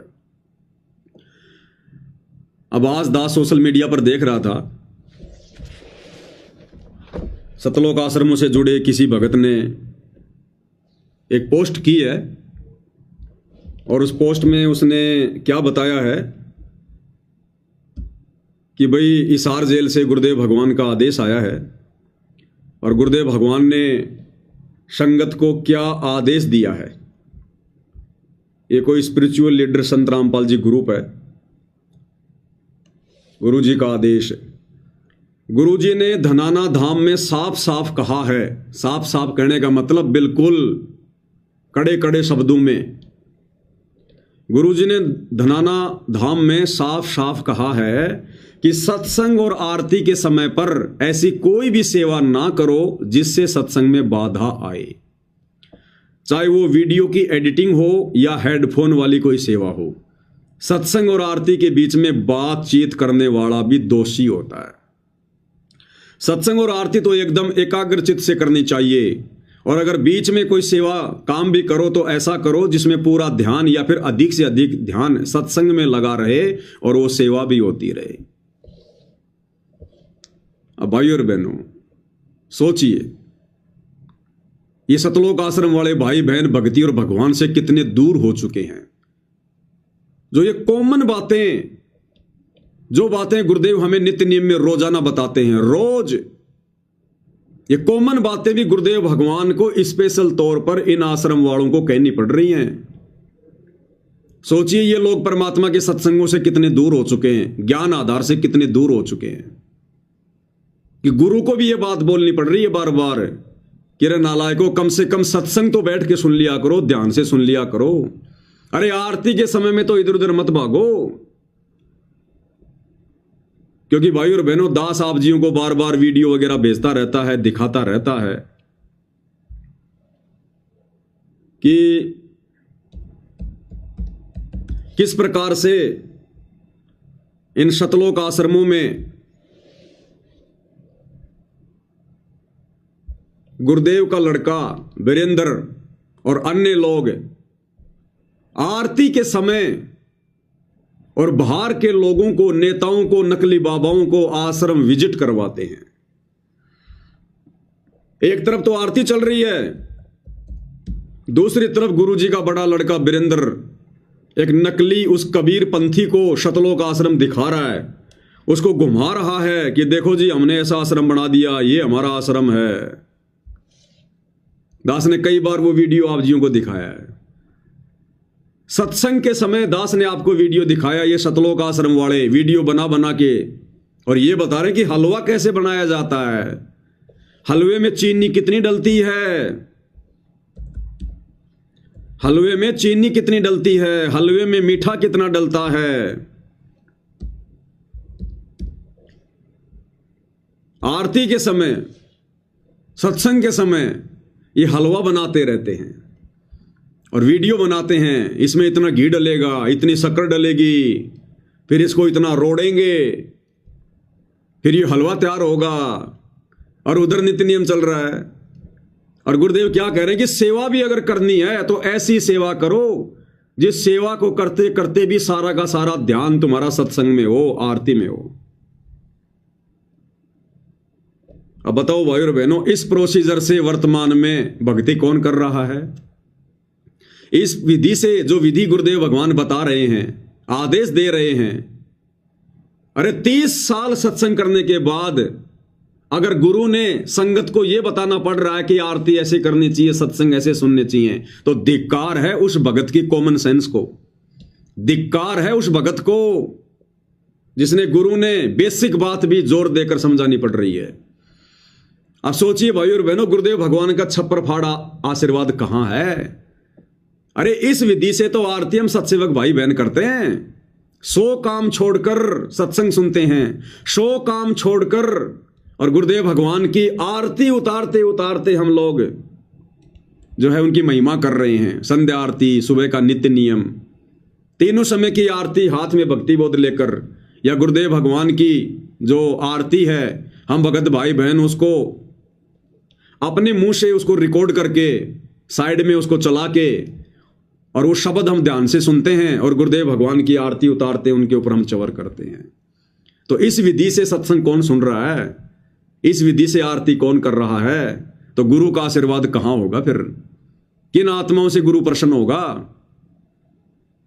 अब आज दास सोशल मीडिया पर देख रहा था, सतलोक आश्रमों से जुड़े किसी भगत ने एक पोस्ट की है और उस पोस्ट में उसने क्या बताया है कि भाई हिसार जेल से गुरुदेव भगवान का आदेश आया है और गुरुदेव भगवान ने संगत को क्या आदेश दिया है। ये कोई स्पिरिचुअल लीडर संत रामपाल जी ग्रुप है, गुरु जी का आदेश है। गुरुजी ने धनाना धाम में साफ साफ कहा है। साफ साफ कहने का मतलब बिल्कुल कड़े कड़े शब्दों में गुरुजी ने धनाना धाम में साफ साफ कहा है कि सत्संग और आरती के समय पर ऐसी कोई भी सेवा ना करो जिससे सत्संग में बाधा आए, चाहे वो वीडियो की एडिटिंग हो या हेडफोन वाली कोई सेवा हो। सत्संग और आरती के बीच में बातचीत करने वाला भी दोषी होता है। सत्संग और आरती तो एकदम एकाग्रचित से करनी चाहिए, और अगर बीच में कोई सेवा काम भी करो तो ऐसा करो जिसमें पूरा ध्यान या फिर अधिक से अधिक ध्यान सत्संग में लगा रहे और वो सेवा भी होती रहे। अब भाई और बहनों सोचिए, ये सतलोक आश्रम वाले भाई बहन भक्ति और भगवान से कितने दूर हो चुके हैं। जो ये कॉमन बातें, जो बातें गुरुदेव हमें नित्य नियम में रोजाना बताते हैं, रोज ये कॉमन बातें भी गुरुदेव भगवान को स्पेशल तौर पर इन आश्रम वालों को कहनी पड़ रही हैं। सोचिए ये लोग परमात्मा के सत्संगों से कितने दूर हो चुके हैं, ज्ञान आधार से कितने दूर हो चुके हैं कि गुरु को भी ये बात बोलनी पड़ रही है बार बार कि रे नालायकों, कम से कम सत्संग तो बैठ के सुन लिया करो, ध्यान से सुन लिया करो। अरे आरती के समय में तो इधर उधर मत भागो, क्योंकि भाई और बहनों दास आप जियों को बार बार वीडियो वगैरह भेजता रहता है, दिखाता रहता है कि किस प्रकार से इन सतलोक आश्रमों में गुरुदेव का लड़का वीरेंद्र और अन्य लोग आरती के समय और बाहर के लोगों को, नेताओं को, नकली बाबाओं को आश्रम विजिट करवाते हैं। एक तरफ तो आरती चल रही है, दूसरी तरफ गुरुजी का बड़ा लड़का वीरेंद्र एक नकली उस कबीर पंथी को सतलोक आश्रम दिखा रहा है, उसको घुमा रहा है कि देखो जी हमने ऐसा आश्रम बना दिया, ये हमारा आश्रम है। दास ने कई बार वो वीडियो आप जियों को दिखाया है। सत्संग के समय दास ने आपको वीडियो दिखाया, ये सतलोक आश्रम वाले वीडियो बना बना के, और ये बता रहे कि हलवा कैसे बनाया जाता है, हलवे में चीनी कितनी डलती है, हलवे में चीनी कितनी डलती है, हलवे में मीठा कितना डलता है। आरती के समय, सत्संग के समय ये हलवा बनाते रहते हैं और वीडियो बनाते हैं, इसमें इतना घी डलेगा, इतनी शक्कर डलेगी, फिर इसको इतना रोड़ेंगे, फिर ये हलवा तैयार होगा, और उधर नित्य नियम चल रहा है। और गुरुदेव क्या कह रहे हैं कि सेवा भी अगर करनी है तो ऐसी सेवा करो जिस सेवा को करते करते भी सारा का सारा ध्यान तुम्हारा सत्संग में हो, आरती में हो। अब बताओ भाई और बहनों, इस प्रोसीजर से वर्तमान में भक्ति कौन कर रहा है? इस विधि से, जो विधि गुरुदेव भगवान बता रहे हैं, आदेश दे रहे हैं, अरे 30 साल सत्संग करने के बाद अगर गुरु ने संगत को यह बताना पड़ रहा है कि आरती ऐसे करनी चाहिए, सत्संग ऐसे सुनने चाहिए, तो धिक्कार है उस भगत की कॉमन सेंस को, धिक्कार है उस भगत को जिसने गुरु ने बेसिक बात भी जोर देकर समझानी पड़ रही है। अब सोचिए भाई और बहनों, गुरुदेव भगवान का छप्पर फाड़ा आशीर्वाद कहां है? अरे इस विधि से तो आरती हम सत्सेवक भाई बहन करते हैं, 100 काम छोड़कर सत्संग सुनते हैं, 100 काम छोड़कर, और गुरुदेव भगवान की आरती उतारते उतारते हम लोग जो है उनकी महिमा कर रहे हैं। संध्या आरती, सुबह का नित्य नियम, तीनों समय की आरती हाथ में भक्ति बोध लेकर, या गुरुदेव भगवान की जो आरती है हम भगत भाई बहन उसको अपने मुंह से उसको रिकॉर्ड करके साइड में उसको चला के, और वो शब्द हम ध्यान से सुनते हैं और गुरुदेव भगवान की आरती उतारते उनके ऊपर हम चवर करते हैं। तो इस विधि से सत्संग कौन सुन रहा है? इस विधि से आरती कौन कर रहा है? तो गुरु का आशीर्वाद कहां होगा? फिर किन आत्माओं से गुरु प्रसन्न होगा?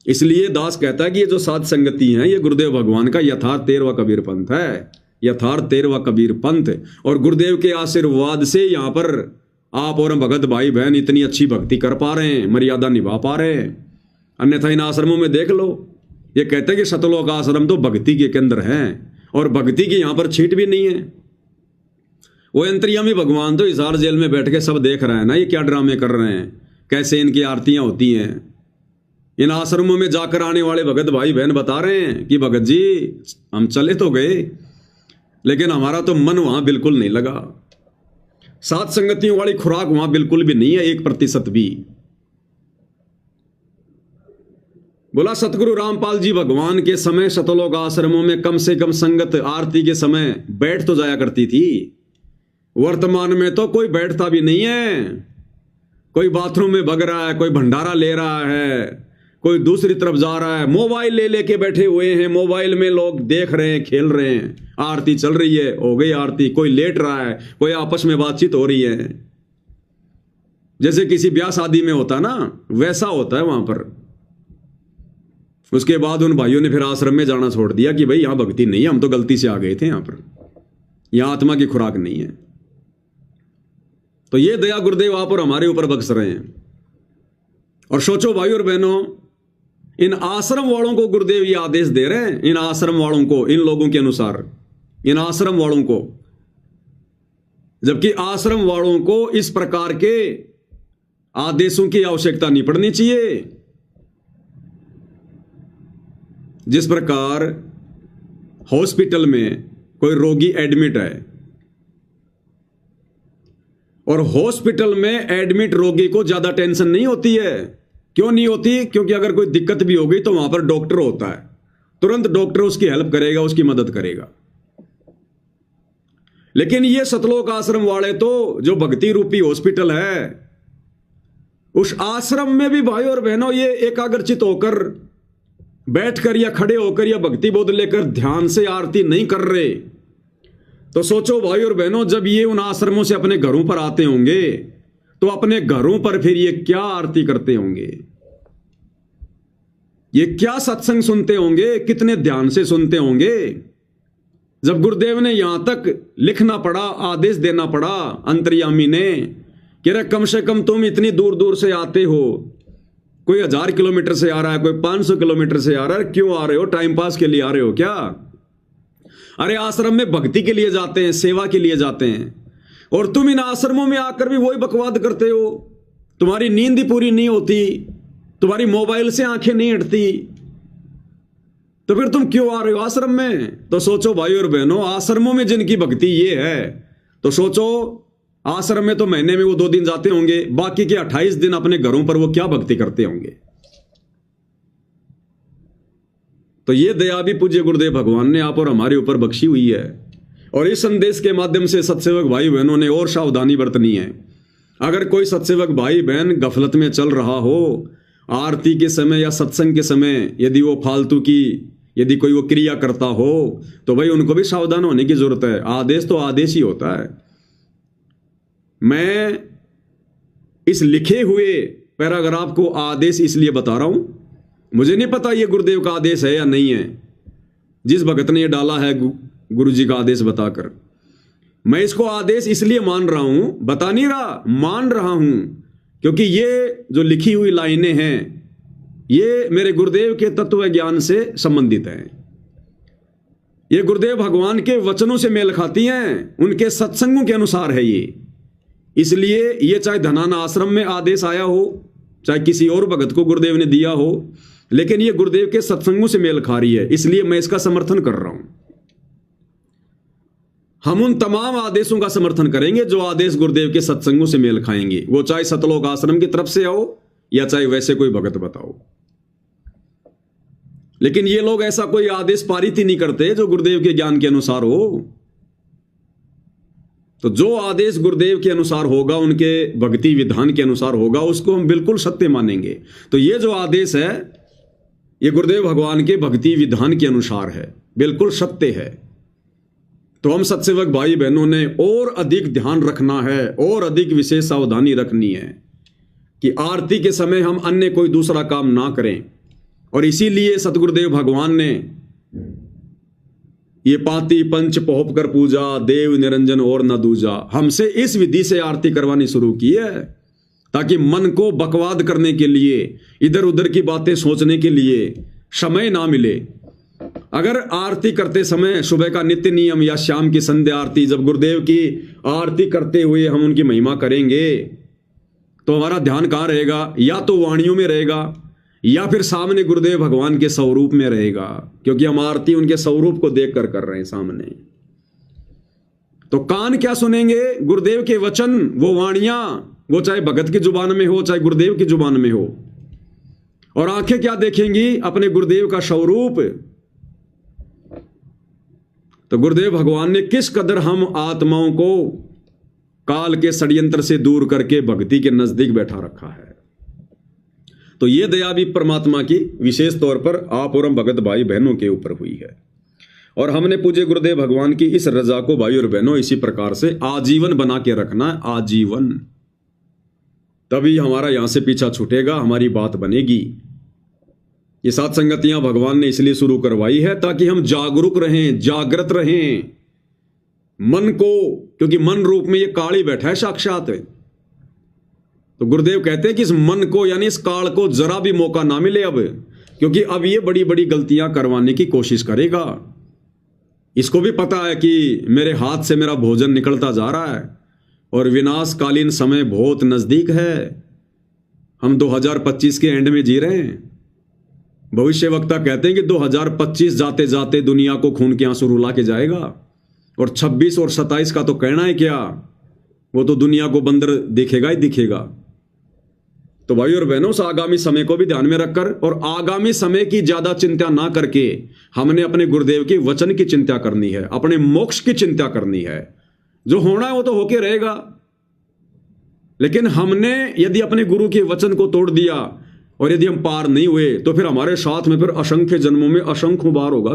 इसलिए दास कहता है कि ये जो साध संगति है, ये गुरुदेव भगवान का यथार्थ 13वां कबीर पंथ है, यथार्थ 13वां कबीर पंथ। और गुरुदेव के आशीर्वाद से यहां पर आप और हम भगत भाई बहन इतनी अच्छी भक्ति कर पा रहे हैं, मर्यादा निभा पा रहे हैं। अन्यथा इन आश्रमों में देख लो, ये कहते हैं कि सतलोक आश्रम तो भक्ति के केंद्र हैं, और भक्ति की यहां पर छीट भी नहीं है। वो अंतर्यामी भगवान तो हिसार जेल में बैठ के सब देख रहे हैं ना, ये क्या ड्रामे कर रहे हैं, कैसे इनकी आरतियां होती हैं। इन आश्रमों में जाकर आने वाले भगत भाई बहन बता रहे हैं कि भगत जी हम चले तो गए, लेकिन हमारा तो मन वहां बिल्कुल नहीं लगा, साथ संगतियों वाली खुराक वहां बिल्कुल भी नहीं है, 1% भी। बोला सतगुरु रामपाल जी भगवान के समय सतलोक आश्रमों में कम से कम संगत आरती के समय बैठ तो जाया करती थी। वर्तमान में तो कोई बैठता भी नहीं है, कोई बाथरूम में भग रहा है, कोई भंडारा ले रहा है, कोई दूसरी तरफ जा रहा है, मोबाइल ले लेके बैठे हुए हैं, मोबाइल में लोग देख रहे हैं, खेल रहे हैं, आरती चल रही है, हो गई आरती, कोई लेट रहा है, कोई आपस में बातचीत हो रही है, जैसे किसी ब्याह शादी में होता ना, वैसा होता है वहां पर। उसके बाद उन भाइयों ने फिर आश्रम में जाना छोड़ दिया कि भाई यहां भक्ति नहीं है, हम तो गलती से आ गए थे, यहां पर यहां आत्मा की खुराक नहीं है। तो ये दया गुरुदेव आप और हमारे ऊपर बख्श रहे हैं। और सोचो भाई और बहनों, इन आश्रम वालों को गुरुदेव ये आदेश दे रहे हैं, इन आश्रम वालों को, इन लोगों के अनुसार, इन आश्रम वालों को, जबकि आश्रम वालों को इस प्रकार के आदेशों की आवश्यकता नहीं पड़नी चाहिए। जिस प्रकार हॉस्पिटल में कोई रोगी एडमिट है और हॉस्पिटल में एडमिट रोगी को ज्यादा टेंशन नहीं होती है। क्यों नहीं होती? क्योंकि अगर कोई दिक्कत भी हो गई तो वहां पर डॉक्टर होता है, तुरंत डॉक्टर उसकी हेल्प करेगा, उसकी मदद करेगा। लेकिन ये सतलोक आश्रम वाले तो जो भक्ति रूपी हॉस्पिटल है, उस आश्रम में भी भाई और बहनों ये एकाग्रचित होकर बैठकर या खड़े होकर या भक्ति बोध लेकर ध्यान से आरती नहीं कर रहे। तो सोचो भाई और बहनों, जब ये उन आश्रमों से अपने घरों पर आते होंगे तो अपने घरों पर फिर ये क्या आरती करते होंगे, ये क्या सत्संग सुनते होंगे, कितने ध्यान से सुनते होंगे। जब गुरुदेव ने यहां तक लिखना पड़ा, आदेश देना पड़ा अंतर्यामी ने कि रे कम से कम तुम इतनी दूर दूर से आते हो, कोई 1000 किलोमीटर से आ रहा है, कोई 500 किलोमीटर से आ रहा है, क्यों आ रहे हो? टाइम पास के लिए आ रहे हो क्या? अरे आश्रम में भक्ति के लिए जाते हैं, सेवा के लिए जाते हैं, और तुम इन आश्रमों में आकर भी वही बकवाद करते हो। तुम्हारी नींद ही पूरी नहीं होती, तुम्हारी मोबाइल से आंखें नहीं हटती, तो फिर तुम क्यों आ रहे हो आश्रम में? तो सोचो भाई और बहनों, आश्रमों में जिनकी भक्ति ये है, तो सोचो आश्रम में तो महीने में वो 2 दिन जाते होंगे, बाकी के 28 दिन अपने घरों पर वो क्या भक्ति करते होंगे। तो ये दया भी पूज्य गुरुदेव भगवान ने आप और हमारे ऊपर बख्शी हुई है। और इस संदेश के माध्यम से सत्सेवक भाई बहनों ने और सावधानी बरतनी है। अगर कोई सत्सेवक भाई बहन गफलत में चल रहा हो, आरती के समय या सत्संग के समय यदि वो फालतू की यदि कोई वो क्रिया करता हो, तो भाई उनको भी सावधान होने की जरूरत है। आदेश तो आदेश ही होता है। मैं इस लिखे हुए पैराग्राफ को आदेश इसलिए बता रहा हूं, मुझे नहीं पता ये गुरुदेव का आदेश है या नहीं है। जिस भगत ने ये डाला है गुरु जी का आदेश बताकर, मैं इसको आदेश इसलिए मान रहा हूं, बता नहीं रहा, मान रहा हूं, क्योंकि ये जो लिखी हुई लाइनें हैं ये मेरे गुरुदेव के तत्व ज्ञान से संबंधित हैं। ये गुरुदेव भगवान के वचनों से मेल खाती हैं, उनके सत्संगों के अनुसार है ये। इसलिए ये चाहे धनाना आश्रम में आदेश आया हो, चाहे किसी और भगत को गुरुदेव ने दिया हो, लेकिन ये गुरुदेव के सत्संगों से मेल खा रही है, इसलिए मैं इसका समर्थन कर रहा हूं। हम उन तमाम आदेशों का समर्थन करेंगे जो आदेश गुरुदेव के सत्संगों से मेल खाएंगे, वो चाहे सतलोक आश्रम की तरफ से आओ या चाहे वैसे कोई भगत बताओ। लेकिन ये लोग ऐसा कोई आदेश पारित ही नहीं करते जो गुरुदेव के ज्ञान के अनुसार हो। तो जो आदेश गुरुदेव के अनुसार होगा, उनके भक्ति विधान के अनुसार होगा, उसको हम बिल्कुल सत्य मानेंगे। तो ये जो आदेश है ये गुरुदेव भगवान के भक्ति विधान के अनुसार है, बिल्कुल सत्य है। तो हम सत्सेवक भाई बहनों ने और अधिक ध्यान रखना है और अधिक विशेष सावधानी रखनी है कि आरती के समय हम अन्य कोई दूसरा काम ना करें। और इसीलिए सतगुरुदेव भगवान ने ये पाती पंच पोहप कर पूजा, देव निरंजन और न दूजा, हमसे इस विधि से आरती करवानी शुरू की है, ताकि मन को बकवाद करने के लिए, इधर उधर की बातें सोचने के लिए समय ना मिले। अगर आरती करते समय सुबह का नित्य नियम या शाम की संध्या आरती, जब गुरुदेव की आरती करते हुए हम उनकी महिमा करेंगे, तो हमारा ध्यान कहाँ रहेगा? या तो वाणियों में रहेगा या फिर सामने गुरुदेव भगवान के स्वरूप में रहेगा, क्योंकि हम आरती उनके स्वरूप को देखकर कर रहे हैं सामने। तो कान क्या सुनेंगे? गुरुदेव के वचन, वो वाणियां, वो चाहे भगत की जुबान में हो चाहे गुरुदेव की जुबान में हो। और आंखें क्या देखेंगी? अपने गुरुदेव का स्वरूप। तो गुरुदेव भगवान ने किस कदर हम आत्माओं को काल के षड्यंत्र से दूर करके भक्ति के नजदीक बैठा रखा है। तो ये दया भी परमात्मा की विशेष तौर पर आप और हम भगत भाई बहनों के ऊपर हुई है। और हमने पूज्य गुरुदेव भगवान की इस रजा को भाई और बहनों इसी प्रकार से आजीवन बना के रखना है, आजीवन। तभी हमारा यहां से पीछा छूटेगा, हमारी बात बनेगी। ये सात संगतियां भगवान ने इसलिए शुरू करवाई है ताकि हम जागरूक रहें, जागृत रहें मन को, क्योंकि मन रूप में ये काल ही बैठा है साक्षात। तो गुरुदेव कहते हैं कि इस मन को यानी इस काल को जरा भी मौका ना मिले अब, क्योंकि अब ये बड़ी बड़ी गलतियां करवाने की कोशिश करेगा। इसको भी पता है कि मेरे हाथ से मेरा भोजन निकलता जा रहा है और विनाशकालीन समय बहुत नजदीक है। हम 2025 के एंड में जी रहे हैं। भविष्य वक्ता कहते हैं कि 2025 जाते जाते दुनिया को खून के आंसू रुला के जाएगा, और 26 और 27 का तो कहना है क्या, वो तो दुनिया को बंदर दिखेगा ही दिखेगा। तो भाई और बहनों, उस आगामी समय को भी ध्यान में रखकर और आगामी समय की ज्यादा चिंता ना करके हमने अपने गुरुदेव के वचन की चिंता करनी है, अपने मोक्ष की चिंता करनी है। जो होना है वो तो होके रहेगा, लेकिन हमने यदि अपने गुरु के वचन को तोड़ दिया और यदि हम पार नहीं हुए तो फिर हमारे साथ में फिर असंख्य जन्मों में असंख्य बार होगा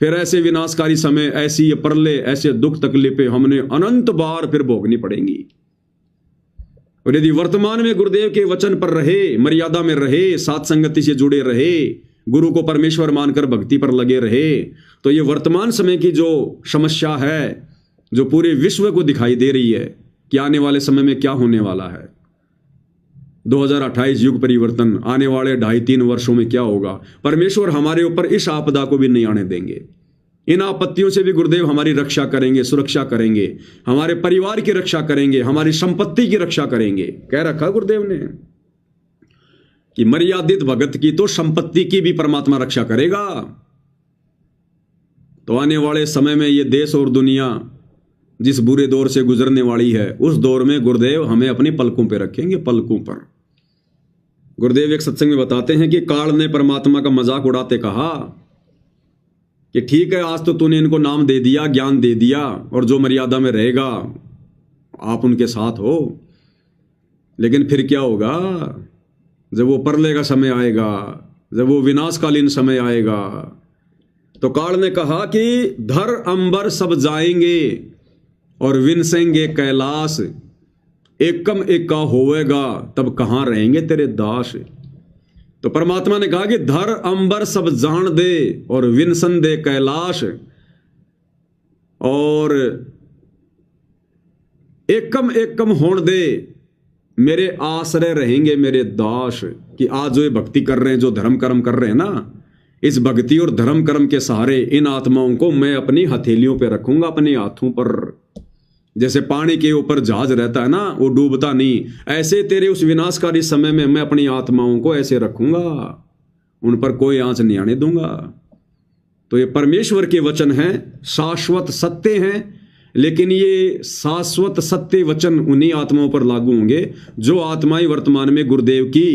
फिर ऐसे विनाशकारी समय, ऐसी प्रलय, ऐसे दुख तकलीफें हमने अनंत बार फिर भोगनी पड़ेंगी। और यदि वर्तमान में गुरुदेव के वचन पर रहे, मर्यादा में रहे, सात संगति से जुड़े रहे, गुरु को परमेश्वर मानकर भक्ति पर लगे रहे, तो ये वर्तमान समय की जो समस्या है, जो पूरे विश्व को दिखाई दे रही है कि आने वाले समय में क्या होने वाला है, 2028 युग परिवर्तन, आने वाले 2.5-3 वर्षों में क्या होगा, परमेश्वर हमारे ऊपर इस आपदा को भी नहीं आने देंगे। इन आपत्तियों से भी गुरुदेव हमारी रक्षा करेंगे, सुरक्षा करेंगे, हमारे परिवार की रक्षा करेंगे, हमारी संपत्ति की रक्षा करेंगे। कह रखा गुरुदेव ने कि मर्यादित भगत की तो संपत्ति की भी परमात्मा रक्षा करेगा। तो आने वाले समय में ये देश और दुनिया जिस बुरे दौर से गुजरने वाली है, उस दौर में गुरुदेव हमें अपनी पलकों पर रखेंगे, पलकों पर। गुरुदेव एक सत्संग में बताते हैं कि काल ने परमात्मा का मजाक उड़ाते कहा कि ठीक है, आज तो तूने इनको नाम दे दिया, ज्ञान दे दिया, और जो मर्यादा में रहेगा आप उनके साथ हो, लेकिन फिर क्या होगा जब वो प्रलय का समय आएगा, जब वो विनाशकालीन समय आएगा। तो काल ने कहा कि धर अंबर सब जाएंगे और विनसेंगे कैलाश, एकम एका होवेगा तब कहां रहेंगे तेरे दास। तो परमात्मा ने कहा कि धर अंबर सब जान दे और विनसन दे कैलाश, और एकम एकम होण दे मेरे आश्रय रहेंगे मेरे दास। कि आज जो ये भक्ति कर रहे हैं, जो धर्म कर्म कर रहे हैं ना, इस भक्ति और धर्म कर्म के सहारे इन आत्माओं को मैं अपनी हथेलियों पे रखूंगा, अपने हाथों पर। जैसे पानी के ऊपर जहाज रहता है ना, वो डूबता नहीं, ऐसे तेरे उस विनाशकारी समय में मैं अपनी आत्माओं को ऐसे रखूंगा, उन पर कोई आंच नहीं आने दूंगा। तो ये परमेश्वर के वचन हैं, शाश्वत सत्य हैं, लेकिन ये शाश्वत सत्य वचन उन्हीं आत्माओं पर लागू होंगे जो आत्माएं वर्तमान में गुरुदेव की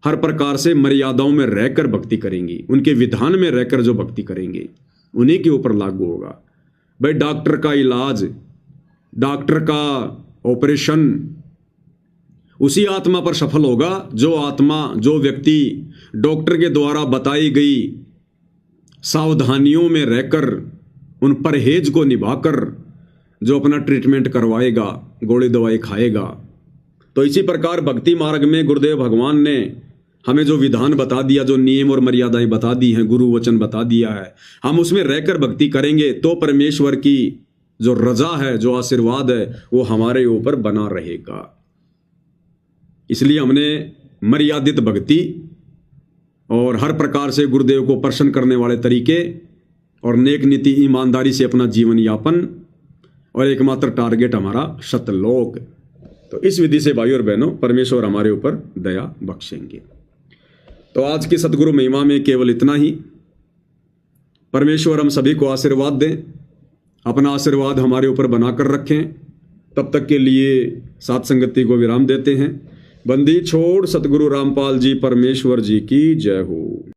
हर प्रकार से मर्यादाओं में रहकर भक्ति करेंगी, उनके विधान में रहकर जो भक्ति करेंगे, उन्हीं के ऊपर लागू होगा। भाई डॉक्टर का इलाज, डॉक्टर का ऑपरेशन उसी आत्मा पर सफल होगा जो आत्मा, जो व्यक्ति डॉक्टर के द्वारा बताई गई सावधानियों में रहकर, उन परहेज को निभाकर जो अपना ट्रीटमेंट करवाएगा, गोली दवाई खाएगा। तो इसी प्रकार भक्ति मार्ग में गुरुदेव भगवान ने हमें जो विधान बता दिया, जो नियम और मर्यादाएं बता दी हैं, गुरु वचन बता दिया है, हम उसमें रहकर भक्ति करेंगे तो परमेश्वर की जो रजा है, जो आशीर्वाद है, वो हमारे ऊपर बना रहेगा। इसलिए हमने मर्यादित भक्ति और हर प्रकार से गुरुदेव को प्रसन्न करने वाले तरीके और नेक नीति, ईमानदारी से अपना जीवन यापन, और एकमात्र टारगेट हमारा सतलोक। तो इस विधि से भाई और बहनों परमेश्वर हमारे ऊपर दया बख्शेंगे। तो आज की सतगुरु महिमा में केवल इतना ही। परमेश्वर हम सभी को आशीर्वाद दें, अपना आशीर्वाद हमारे ऊपर बनाकर रखें। तब तक के लिए सात संगति को विराम देते हैं। बंदी छोड़ सतगुरु रामपाल जी परमेश्वर जी की जय हो।